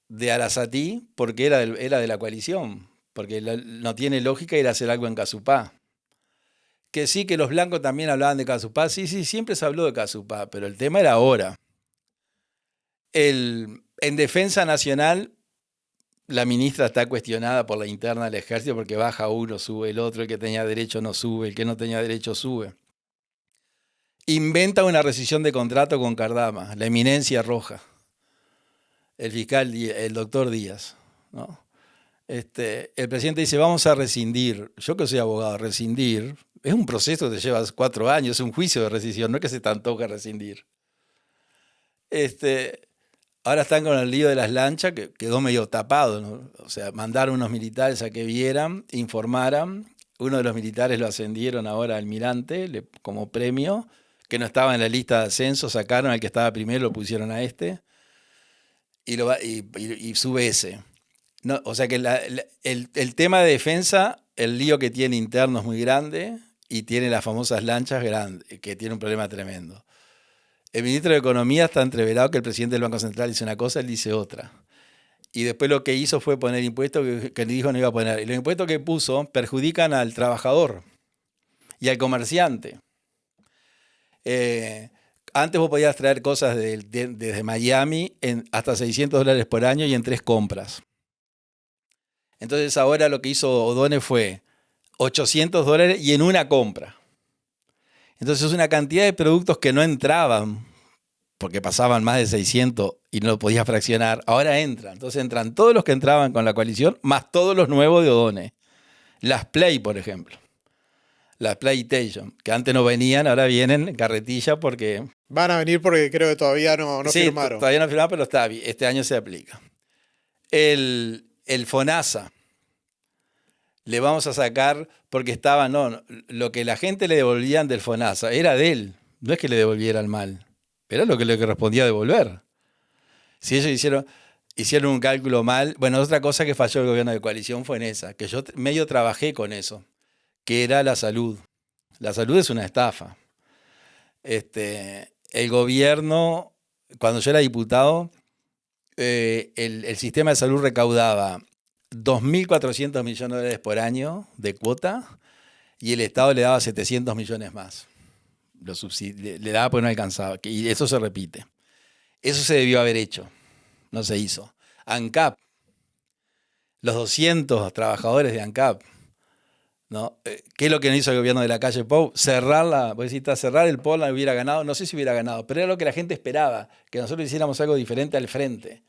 de Arasatí porque era de la coalición, porque no tiene lógica ir a hacer algo en Casupá. Que sí, que los blancos también hablaban de Casupá, sí, siempre se habló de Casupá, pero el tema era ahora. En Defensa Nacional, la ministra está cuestionada por la interna del ejército porque baja uno, sube el otro, el que tenía derecho no sube, el que no tenía derecho sube. Inventa una rescisión de contrato con Cardama, la eminencia roja, el fiscal, el doctor Díaz, ¿no? El presidente dice, vamos a rescindir. Yo que soy abogado, rescindir es un proceso que te lleva 4 años, es un juicio de rescisión, no es que se te antoje rescindir. Ahora están con el lío de las lanchas, que quedó medio tapado, ¿no? O sea, mandaron unos militares a que vieran, informaran. Uno de los militares lo ascendieron ahora a almirante como premio, que no estaba en la lista de ascenso, sacaron al que estaba primero, lo pusieron a y sube ese. No, o sea que el tema de defensa, el lío que tiene interno es muy grande y tiene las famosas lanchas grandes, que tiene un problema tremendo. El ministro de Economía está entreverado que el presidente del Banco Central dice una cosa, él dice otra. Y después lo que hizo fue poner impuestos que le dijo no iba a poner. Y los impuestos que puso perjudican al trabajador y al comerciante. Antes vos podías traer cosas desde Miami hasta $600 por año y en 3 compras. Entonces ahora lo que hizo O'Donnell fue $800 y en una compra. Entonces una cantidad de productos que no entraban, porque pasaban más de 600 y no lo podías fraccionar, ahora entran. Entonces entran todos los que entraban con la coalición, más todos los nuevos de O'Donnell. Las Play, por ejemplo. Las PlayStation, que antes no venían, ahora vienen en carretilla porque... Van a venir porque creo que todavía no sí, firmaron. Todavía no firmaron, pero está bien. Este año se aplica. El FONASA. Le vamos a sacar porque estaba... No, lo que la gente le devolvían del FONASA era de él. No es que le devolvieran mal. Era lo que le correspondía devolver. Si ellos hicieron un cálculo mal... Bueno, otra cosa que falló el gobierno de coalición fue en esa, que yo medio trabajé con eso, que era la salud. La salud es una estafa. El gobierno, cuando yo era diputado, el sistema de salud recaudaba 2.400 millones de dólares por año de cuota y el Estado le daba 700 millones más. Le daba porque no alcanzaba. Y eso se repite. Eso se debió haber hecho. No se hizo. ANCAP. Los 200 trabajadores de ANCAP. ¿No? ¿Qué es lo que no hizo el gobierno de la calle Pou? Cerrar el Portland hubiera ganado, no sé si hubiera ganado, pero era lo que la gente esperaba, que nosotros hiciéramos algo diferente al frente.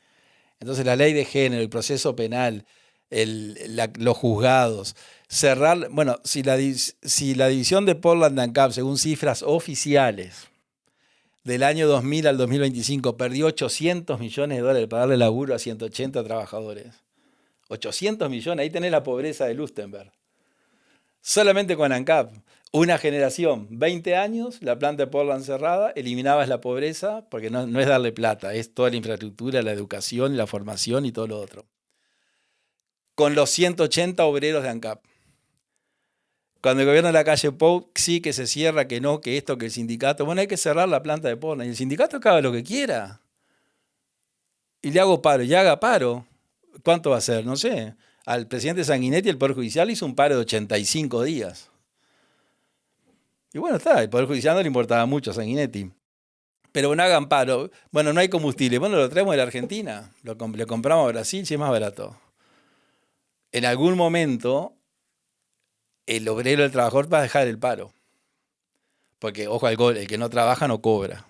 Entonces la ley de género, el proceso penal, los juzgados, cerrar, bueno, si la división de Portland de ANCAP, según cifras oficiales, del año 2000 al 2025, perdió 800 millones de dólares para darle laburo a 180 trabajadores. 800 millones, ahí tenés la pobreza de Lustenberg. Solamente con ANCAP, una generación, 20 años, la planta de Portland cerrada, eliminabas la pobreza, porque no es darle plata, es toda la infraestructura, la educación, la formación y todo lo otro. Con los 180 obreros de ANCAP. Cuando el gobierno de la calle Pou, sí que se cierra, que no, que esto, que el sindicato, bueno, hay que cerrar la planta de Portland, y el sindicato que haga lo que quiera. Y le hago paro, y haga paro. ¿Cuánto va a ser? No sé. Al presidente Sanguinetti el Poder Judicial hizo un paro de 85 días. Y bueno, el Poder Judicial no le importaba mucho a Sanguinetti. Pero bueno, hagan paro. Bueno, no hay combustible. Bueno, lo traemos de la Argentina. Le compramos a Brasil si es más barato. En algún momento, el obrero, el trabajador va a dejar el paro. Porque, ojo al gol, el que no trabaja no cobra.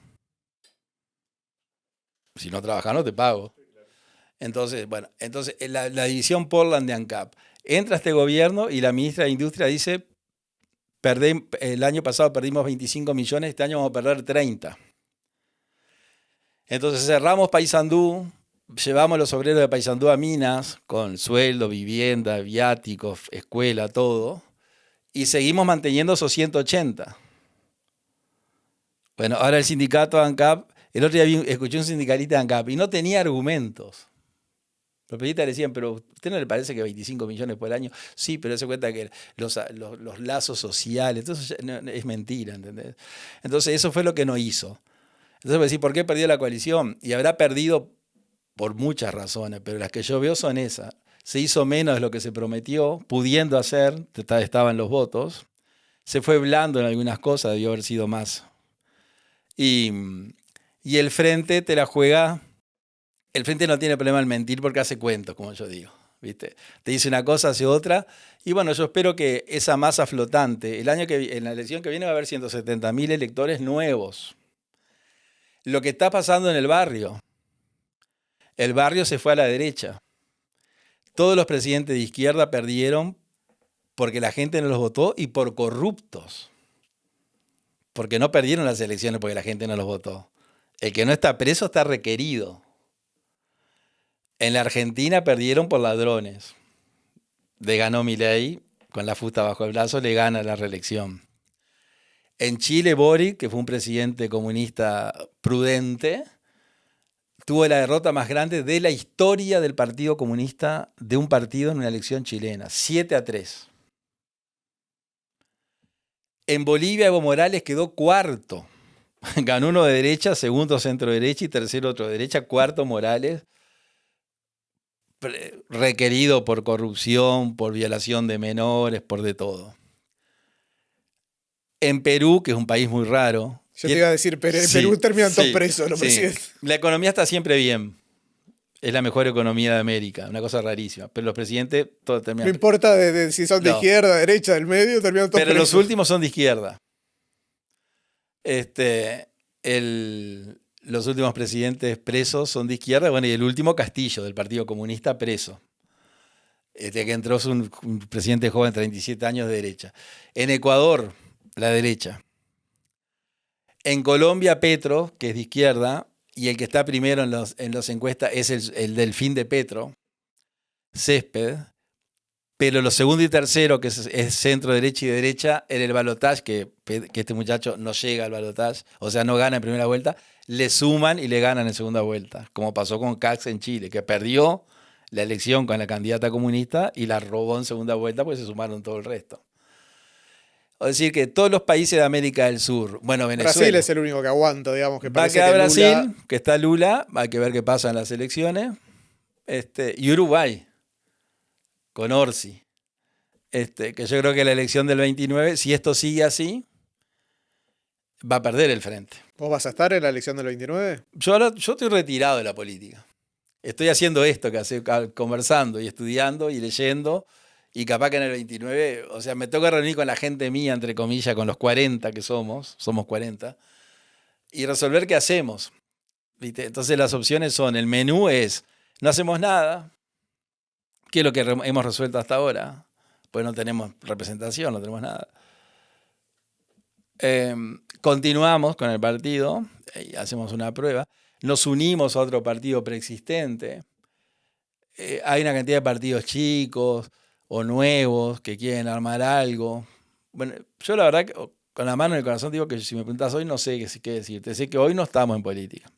Si no trabajas no te pago. Entonces, bueno, la división Portland de ANCAP. Entra este gobierno y la ministra de Industria dice, el año pasado perdimos 25 millones, este año vamos a perder 30. Entonces cerramos Paysandú, llevamos a los obreros de Paysandú a Minas, con sueldo, vivienda, viáticos, escuela, todo, y seguimos manteniendo esos 180. Bueno, ahora el sindicato ANCAP, el otro día escuché un sindicalista de ANCAP y no tenía argumentos. Los periodistas le decían, pero ¿usted no le parece que 25 millones por año? Sí, pero se cuenta que los lazos sociales, entonces es mentira, ¿entendés? Entonces eso fue lo que no hizo. Entonces voy a decir, ¿por qué perdió la coalición? Y habrá perdido por muchas razones, pero las que yo veo son esas. Se hizo menos de lo que se prometió, pudiendo hacer, estaban los votos. Se fue blando en algunas cosas, debió haber sido más. Y el frente te la juega. El frente no tiene problema en mentir porque hace cuentos, como yo digo, ¿viste? Te dice una cosa, hace otra. Y bueno, yo espero que esa masa flotante, en la elección que viene va a haber 170.000 electores nuevos. Lo que está pasando en el barrio se fue a la derecha. Todos los presidentes de izquierda perdieron porque la gente no los votó y por corruptos. Porque no perdieron las elecciones porque la gente no los votó. El que no está preso está requerido. En la Argentina perdieron por ladrones. Le ganó Milei, con la fusta bajo el brazo, le gana la reelección. En Chile, Boric, que fue un presidente comunista prudente, tuvo la derrota más grande de la historia del Partido Comunista, de un partido en una elección chilena, 7-3. En Bolivia Evo Morales quedó cuarto. Ganó uno de derecha, segundo centro derecha y tercero otro de derecha, cuarto Morales, requerido por corrupción, por violación de menores, por de todo. En Perú, que es un país muy raro. Yo te iba a decir, pero en Perú terminan todos presos los presidentes. La economía está siempre bien. Es la mejor economía de América, una cosa rarísima. Pero los presidentes todos terminan. No importa si son de izquierda, derecha, del medio, terminan todos presos. Pero los últimos son de izquierda. Los últimos presidentes presos son de izquierda, bueno, y el último Castillo, del Partido Comunista, preso. Que entró un presidente joven, 37 años, de derecha. En Ecuador, la derecha. En Colombia, Petro, que es de izquierda, y el que está primero en las encuestas es el delfín de Petro, Césped. Pero los segundo y tercero, que es centro derecha y derecha, en el balotaje, que este muchacho no llega al balotaje, o sea, no gana en primera vuelta, le suman y le ganan en segunda vuelta, como pasó con Katz en Chile, que perdió la elección con la candidata comunista y la robó en segunda vuelta porque se sumaron todo el resto. Es decir, que todos los países de América del Sur, bueno, Venezuela. Brasil es el único que aguanta, digamos, que parece va a quedar que Lula... Brasil, que está Lula, hay que ver qué pasa en las elecciones, y Uruguay, con Orsi. Que yo creo que la elección del 29, si esto sigue así, va a perder el frente. ¿Vos vas a estar en la elección del 29? Yo estoy retirado de la política. Estoy haciendo esto, conversando y estudiando y leyendo, y capaz que en el 29, o sea, me toca reunir con la gente mía, entre comillas, con los 40 que somos 40, y resolver qué hacemos. ¿Viste? Entonces las opciones son, el menú es, no hacemos nada, que es lo que hemos resuelto hasta ahora, pues no tenemos representación, no tenemos nada. Continuamos con el partido, hacemos una prueba, nos unimos a otro partido preexistente, hay una cantidad de partidos chicos o nuevos que quieren armar algo. Bueno, yo la verdad que con la mano en el corazón digo que si me preguntas hoy no sé qué decirte, sé que hoy no estamos en política.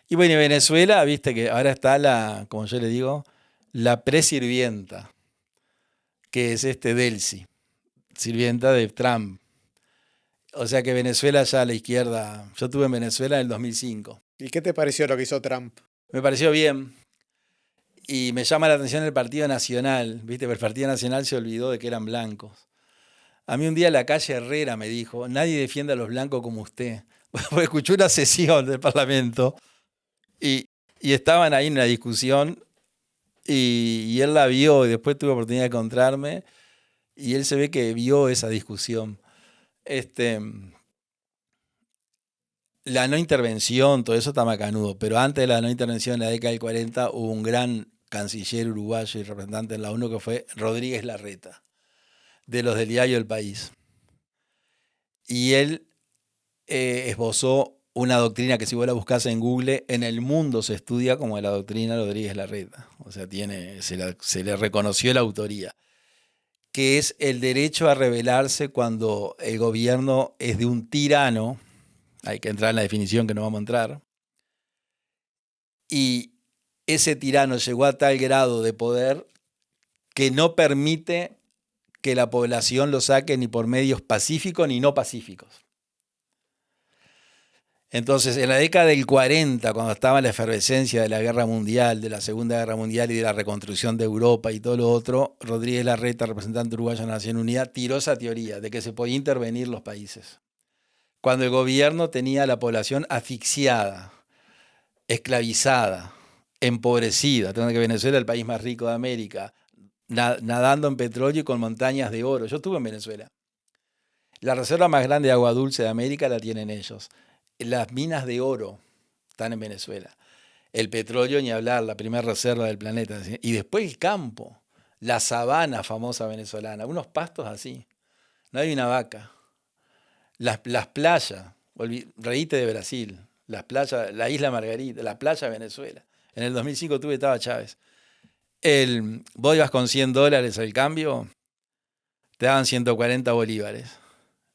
Y bueno, en Venezuela, viste que ahora está como yo le digo, la presirvienta, que es Delcy, sirvienta de Trump. O sea que Venezuela ya a la izquierda, yo estuve en Venezuela en el 2005. ¿Y qué te pareció lo que hizo Trump? Me pareció bien. Y me llama la atención el Partido Nacional, ¿viste? Pero el Partido Nacional se olvidó de que eran blancos. A mí un día la calle Herrera me dijo, nadie defiende a los blancos como usted. Porque escuché una sesión del Parlamento y estaban ahí en una discusión y él la vio y después tuve oportunidad de encontrarme y él se ve que vio esa discusión. La no intervención, todo eso está macanudo, pero antes de la no intervención, en la década del 40, hubo un gran canciller uruguayo y representante en la ONU que fue Rodríguez Larreta, de los del diario El País. Y él esbozó una doctrina que si vos la buscás en Google, en el mundo se estudia como la doctrina Rodríguez Larreta. O sea, se le reconoció la autoría, que es el derecho a rebelarse cuando el gobierno es de un tirano. Hay que entrar en la definición que no vamos a entrar. Y ese tirano llegó a tal grado de poder que no permite que la población lo saque ni por medios pacíficos ni no pacíficos. Entonces, en la década del 40, cuando estaba la efervescencia de la Guerra Mundial, de la Segunda Guerra Mundial y de la reconstrucción de Europa y todo lo otro, Rodríguez Larreta, representante uruguayo de la Nación Unida, tiró esa teoría de que se podía intervenir los países. Cuando el gobierno tenía a la población asfixiada, esclavizada, empobrecida, teniendo que Venezuela es el país más rico de América, nadando en petróleo y con montañas de oro. Yo estuve en Venezuela. La reserva más grande de agua dulce de América la tienen ellos. Las minas de oro están en Venezuela. El petróleo, ni hablar, la primera reserva del planeta. Y después el campo, la sabana famosa venezolana, unos pastos así. No hay una vaca. Las playas, reíte de Brasil, las playas, la isla Margarita, la playa de Venezuela. En el 2005 estaba Chávez. Vos ibas con $100 al cambio, te daban 140 bolívares.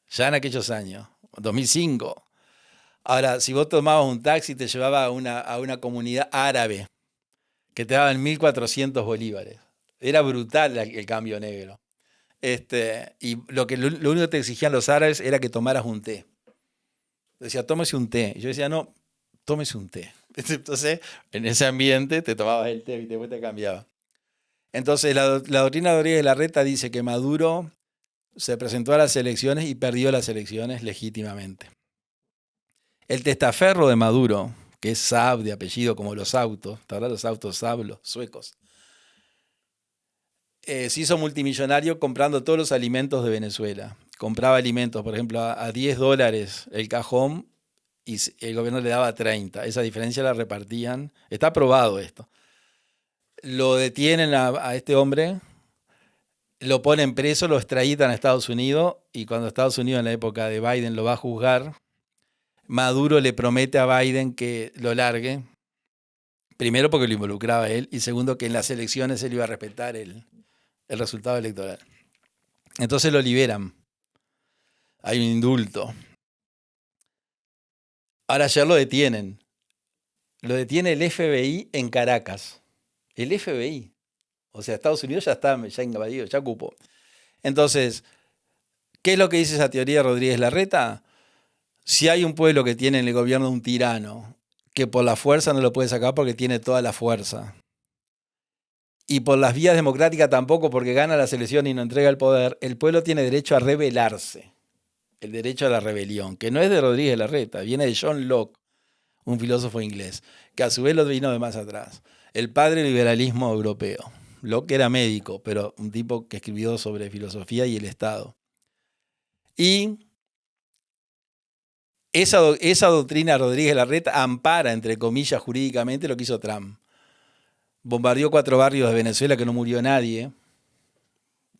Ya en aquellos años, 2005. Ahora, si vos tomabas un taxi, te llevaba a una comunidad árabe que te daban 1.400 bolívares. Era brutal el cambio negro. Y lo único que te exigían los árabes era que tomaras un té. Decía, tómese un té. Y yo decía, no, tómese un té. Entonces, en ese ambiente te tomabas el té y después te cambiaba. Entonces, la doctrina de Rodríguez Larreta dice que Maduro se presentó a las elecciones y perdió las elecciones legítimamente. El testaferro de Maduro, que es Saab de apellido como los autos, ¿verdad? Los autos Saab, los suecos, se hizo multimillonario comprando todos los alimentos de Venezuela. Compraba alimentos, por ejemplo, a $10 el cajón y el gobierno le daba 30. Esa diferencia la repartían. Está probado esto. Lo detienen a este hombre, lo ponen preso, lo extraditan a Estados Unidos y cuando Estados Unidos en la época de Biden lo va a juzgar, Maduro le promete a Biden que lo largue. Primero porque lo involucraba él y segundo que en las elecciones él iba a respetar el resultado electoral. Entonces lo liberan. Hay un indulto. Ahora ayer lo detienen. Lo detiene el FBI en Caracas. El FBI. O sea, Estados Unidos ya invadido, ya ocupó. Entonces, ¿qué es lo que dice esa teoría de Rodríguez Larreta? Si hay un pueblo que tiene en el gobierno un tirano, que por la fuerza no lo puede sacar porque tiene toda la fuerza, y por las vías democráticas tampoco porque gana las elecciones y no entrega el poder, el pueblo tiene derecho a rebelarse. El derecho a la rebelión, que no es de Rodríguez Larreta, viene de John Locke, un filósofo inglés, que a su vez lo vino de más atrás. El padre del liberalismo europeo. Locke era médico, pero un tipo que escribió sobre filosofía y el Estado. Y esa doctrina Rodríguez Larreta ampara, entre comillas, jurídicamente lo que hizo Trump. Bombardeó 4 barrios de Venezuela que no murió nadie.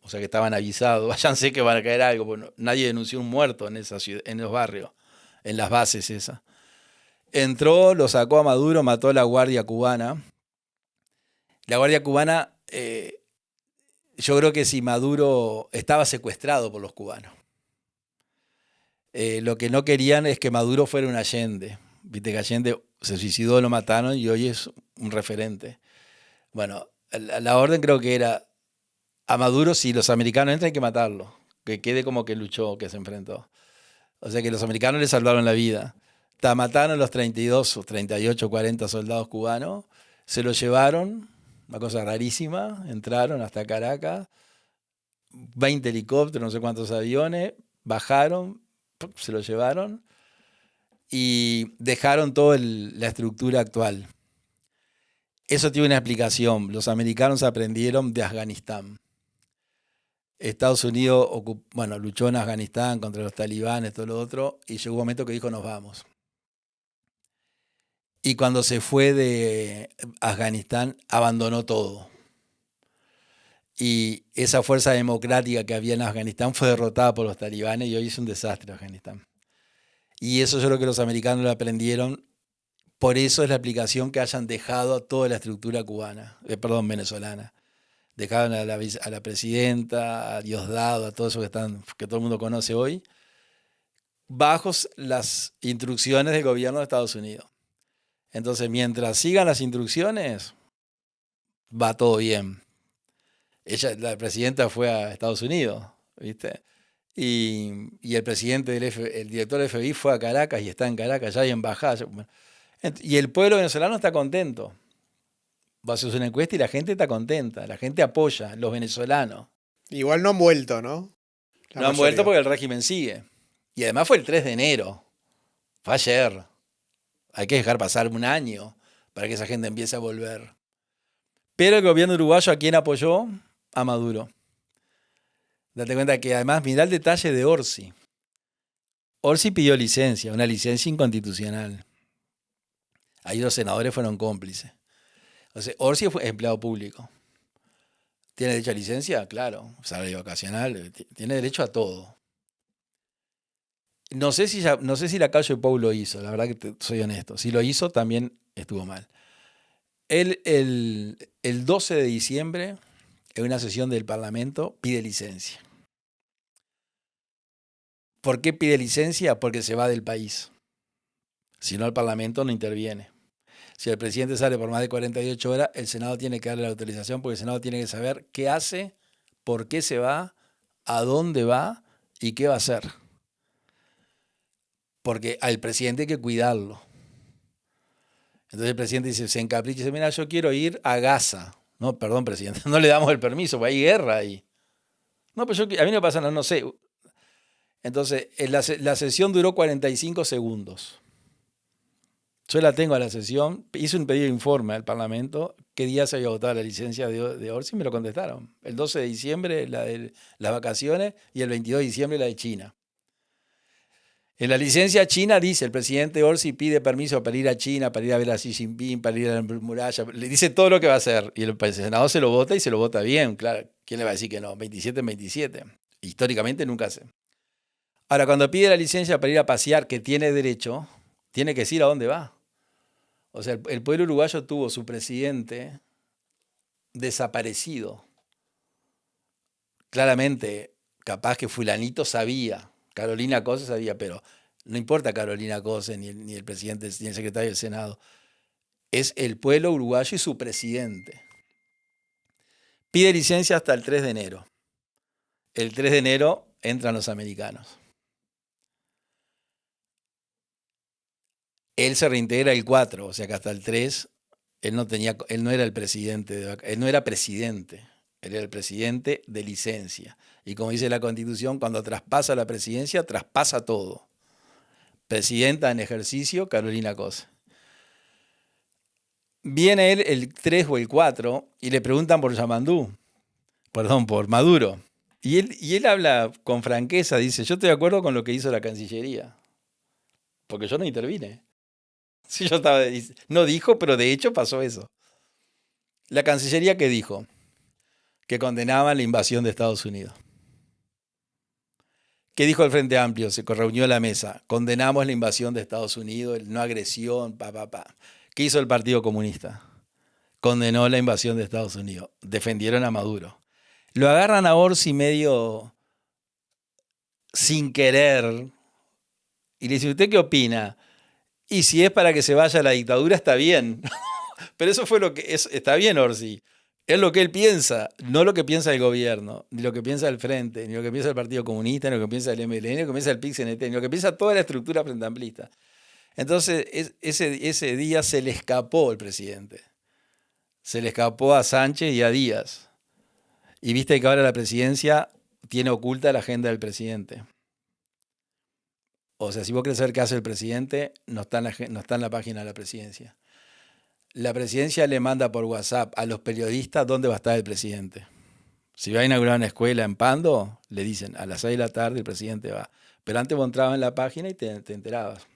O sea que estaban avisados. Váyanse que van a caer algo. Porque nadie denunció un muerto en esos barrios, en las bases esas. Entró, lo sacó a Maduro, mató a la Guardia Cubana. La Guardia Cubana, yo creo que si Maduro estaba secuestrado por los cubanos. Lo que no querían es que Maduro fuera un Allende. Viste que Allende se suicidó, lo mataron y hoy es un referente. Bueno, la orden creo que era a Maduro, si los americanos entran hay que matarlo. Que quede como que luchó, que se enfrentó. O sea que los americanos le salvaron la vida. Mataron los 32 o 38, 40 soldados cubanos. Se los llevaron, una cosa rarísima. Entraron hasta Caracas. 20 helicópteros, no sé cuántos aviones. Bajaron, se los llevaron. Y dejaron toda la estructura actual. Eso tiene una explicación. Los americanos aprendieron de Afganistán. Estados Unidos luchó en Afganistán contra los talibanes, todo lo otro, y llegó un momento que dijo nos vamos. Y cuando se fue de Afganistán, abandonó todo. Y esa fuerza democrática que había en Afganistán fue derrotada por los talibanes y hoy es un desastre Afganistán. Y eso yo creo que los americanos lo aprendieron. Por eso es la explicación que hayan dejado toda la estructura venezolana. Dejaron a la presidenta, a Diosdado, a todos esos que todo el mundo conoce hoy, bajo las instrucciones del gobierno de Estados Unidos. Entonces, mientras sigan las instrucciones, va todo bien. La presidenta fue a Estados Unidos, ¿viste? Y el presidente, el director del FBI fue a Caracas y está en Caracas, ya hay embajada. Y el pueblo venezolano está contento. Va a hacer una encuesta y la gente está contenta, la gente apoya, los venezolanos. Igual no han vuelto, ¿no? No han vuelto porque el régimen sigue. Y además fue el 3 de enero. Fue ayer. Hay que dejar pasar un año para que esa gente empiece a volver. Pero el gobierno uruguayo, ¿a quién apoyó? A Maduro. Date cuenta que además, mirá el detalle de Orsi. Orsi pidió licencia, una licencia inconstitucional. Ahí los senadores fueron cómplices. O sea, Orsi fue empleado público. ¿Tiene derecho a licencia? Claro. Salario vacacional. Tiene derecho a todo. No sé si Lacalle Pou lo hizo, la verdad que soy honesto. Si lo hizo, también estuvo mal. Él, el 12 de diciembre, en una sesión del Parlamento, pide licencia. ¿Por qué pide licencia? Porque se va del país. Si no, el Parlamento no interviene. Si el presidente sale por más de 48 horas, el Senado tiene que darle la autorización porque el Senado tiene que saber qué hace, por qué se va, a dónde va y qué va a hacer. Porque al presidente hay que cuidarlo. Entonces el presidente dice, se encapricha y dice, mira, yo quiero ir a Gaza. No, perdón, presidente, no le damos el permiso, porque hay guerra ahí. No, pero a mí no pasa nada, no sé. Entonces, la sesión duró 45 segundos. Yo la tengo a la sesión, hice un pedido de informe al Parlamento, qué día se había votado la licencia de Orsi, y me lo contestaron. El 12 de diciembre la de las vacaciones y el 22 de diciembre la de China. En la licencia china dice, el presidente Orsi pide permiso para ir a China, para ir a ver a Xi Jinping, para ir a la muralla, le dice todo lo que va a hacer. Y el Senado se lo vota y se lo vota bien, claro. ¿Quién le va a decir que no? 27 en 27. Históricamente nunca hace. Ahora, cuando pide la licencia para ir a pasear, que tiene derecho, tiene que decir a dónde va. O sea, el pueblo uruguayo tuvo su presidente desaparecido. Claramente, capaz que fulanito sabía, Carolina Cose sabía, pero no importa Carolina Cose, ni el presidente, ni el secretario del Senado. Es el pueblo uruguayo y su presidente. Pide licencia hasta el 3 de enero. El 3 de enero entran los americanos. Él se reintegra el 4, o sea que hasta el 3 él no era el presidente, él no era presidente, él era el presidente de licencia. Y como dice la Constitución, cuando traspasa la presidencia, traspasa todo. Presidenta en ejercicio, Carolina Cose. Viene él el 3 o el 4 y le preguntan por por Maduro. Y él habla con franqueza, dice, yo estoy de acuerdo con lo que hizo la Cancillería, porque yo no intervine. Sí, no dijo, pero de hecho pasó eso. La Cancillería, ¿qué dijo? Que condenaba la invasión de Estados Unidos. ¿Qué dijo el Frente Amplio? Se reunió a la mesa. Condenamos la invasión de Estados Unidos, no agresión, ¿Qué hizo el Partido Comunista? Condenó la invasión de Estados Unidos. Defendieron a Maduro. Lo agarran a Orsi medio sin querer y le dice, ¿usted qué opina? Y si es para que se vaya a la dictadura, está bien. Pero eso fue está bien, Orsi. Es lo que él piensa, no lo que piensa el gobierno, ni lo que piensa el Frente, ni lo que piensa el Partido Comunista, ni lo que piensa el MLN, ni lo que piensa el PIX-CNT, ni lo que piensa toda la estructura frente amplista. Entonces, ese día se le escapó el presidente. Se le escapó a Sánchez y a Díaz. Y viste que ahora la presidencia tiene oculta la agenda del presidente. O sea, si vos querés saber qué hace el presidente, no está en la página de la presidencia. La presidencia le manda por WhatsApp a los periodistas dónde va a estar el presidente. Si va a inaugurar una escuela en Pando, le dicen a las 6 de la tarde el presidente va. Pero antes vos entrabas en la página y te enterabas.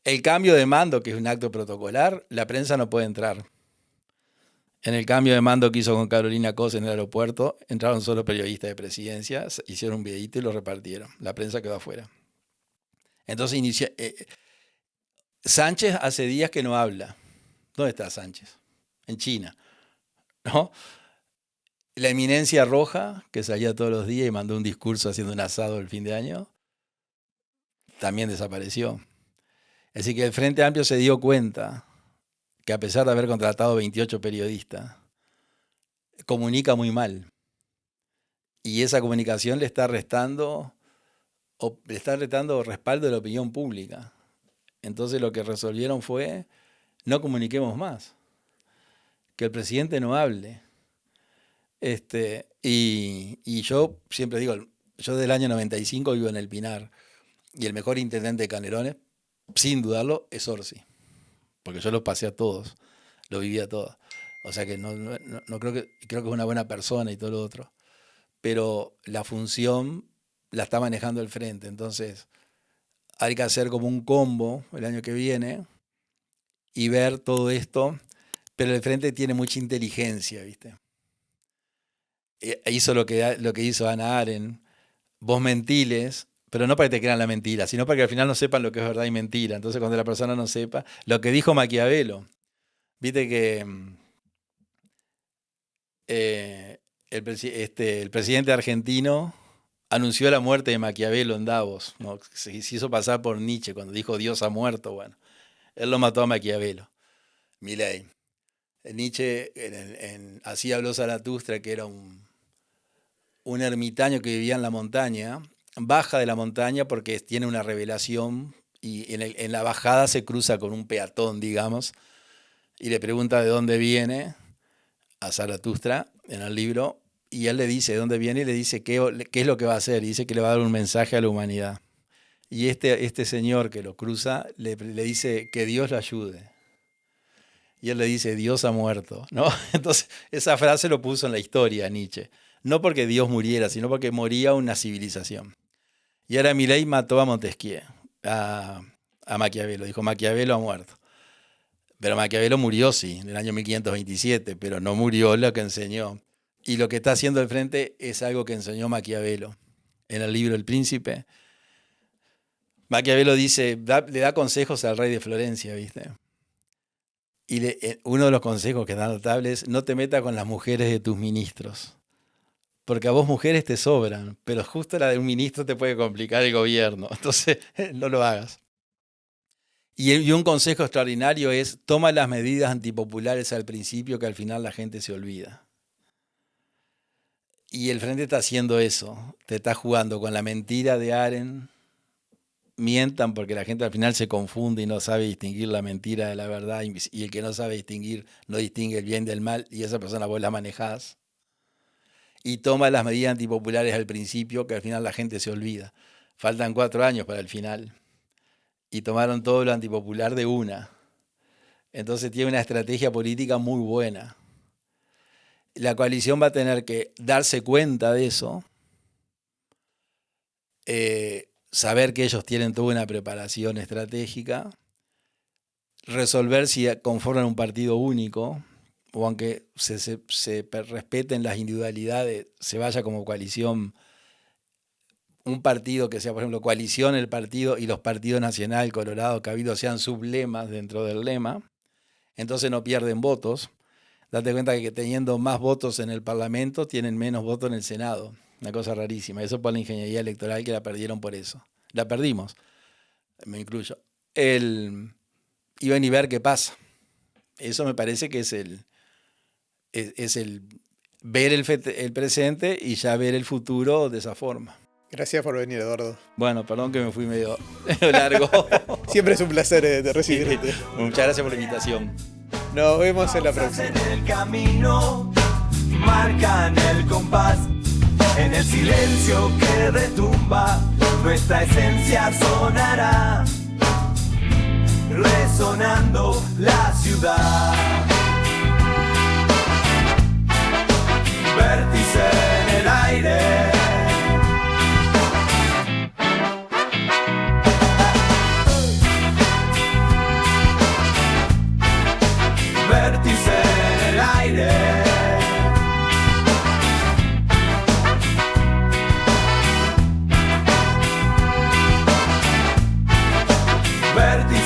El cambio de mando, que es un acto protocolar, la prensa no puede entrar. En el cambio de mando que hizo con Carolina Cose en el aeropuerto, entraron solo periodistas de presidencia, hicieron un videíto y lo repartieron. La prensa quedó afuera. Entonces Sánchez hace días que no habla. ¿Dónde está Sánchez? En China, ¿no? La eminencia roja, que salía todos los días y mandó un discurso haciendo un asado el fin de año, también desapareció. Así que el Frente Amplio se dio cuenta que a pesar de haber contratado 28 periodistas, comunica muy mal. Y esa comunicación le está restando respaldo de la opinión pública. Entonces lo que resolvieron fue, no comuniquemos más, que el presidente no hable. Y yo siempre digo, yo del año 95 vivo en El Pinar, y el mejor intendente de Canelones, sin dudarlo, es Orsi. Porque yo los pasé a todos, lo viví a todos. O sea que no creo que es una buena persona y todo lo otro. Pero la función la está manejando el Frente. Entonces hay que hacer como un combo el año que viene y ver todo esto. Pero el Frente tiene mucha inteligencia, ¿viste? Hizo lo que hizo Hannah Arendt. Vos mentiles, pero no para que te crean la mentira, sino para que al final no sepan lo que es verdad y mentira. Entonces cuando la persona no sepa, lo que dijo Maquiavelo, viste que el presidente argentino anunció la muerte de Maquiavelo en Davos, ¿no? Se hizo pasar por Nietzsche cuando dijo Dios ha muerto. Bueno, él lo mató a Maquiavelo, Milei. Nietzsche, así habló Zaratustra, que era un un ermitaño que vivía en la montaña, baja de la montaña porque tiene una revelación y en la bajada se cruza con un peatón, digamos, y le pregunta de dónde viene a Zaratustra en el libro, y él le dice de dónde viene y le dice qué es lo que va a hacer, y dice que le va a dar un mensaje a la humanidad. Y este señor que lo cruza le dice que Dios lo ayude. Y él le dice, Dios ha muerto, ¿no? Entonces, esa frase lo puso en la historia Nietzsche. No porque Dios muriera, sino porque moría una civilización. Y ahora Milei mató a Montesquieu, a Maquiavelo. Dijo, Maquiavelo ha muerto. Pero Maquiavelo murió, sí, en el año 1527, pero no murió lo que enseñó. Y lo que está haciendo el Frente es algo que enseñó Maquiavelo. En el libro El Príncipe, Maquiavelo dice, le da consejos al rey de Florencia, ¿viste? Y uno de los consejos que dan notable es, no te metas con las mujeres de tus ministros. Porque a vos mujeres te sobran, pero justo la de un ministro te puede complicar el gobierno. Entonces, no lo hagas. Y un consejo extraordinario es, toma las medidas antipopulares al principio que al final la gente se olvida. Y el Frente está haciendo eso. Te está jugando con la mentira de Arendt. Mientan porque la gente al final se confunde y no sabe distinguir la mentira de la verdad, y el que no sabe distinguir no distingue el bien del mal, y esa persona vos la manejás. Y toma las medidas antipopulares al principio que al final la gente se olvida. Faltan 4 años para el final. Y tomaron todo lo antipopular de una. Entonces tiene una estrategia política muy buena. La coalición va a tener que darse cuenta de eso, saber que ellos tienen toda una preparación estratégica, resolver si conforman un partido único, o aunque se respeten las individualidades, se vaya como coalición, un partido que sea, por ejemplo, coalición, el partido y los partidos Nacional, Colorado, Cabildo sean sublemas dentro del lema, entonces no pierden votos. Date cuenta que teniendo más votos en el Parlamento, tienen menos votos en el Senado. Una cosa rarísima. Eso por la ingeniería electoral que la perdieron por eso. La perdimos, me incluyo. Y ven y ver qué pasa. Eso me parece que es el ver el presente y ya ver el futuro de esa forma. Gracias por venir, Eduardo. Bueno, perdón que me fui medio largo. Siempre es un placer de recibirte. Muchas gracias por la invitación. Nos vemos en la próxima. En el camino, marcan el compás. En el silencio que retumba, nuestra esencia sonará, resonando la ciudad. Vértice en el aire. Vértice en el aire. Vértice.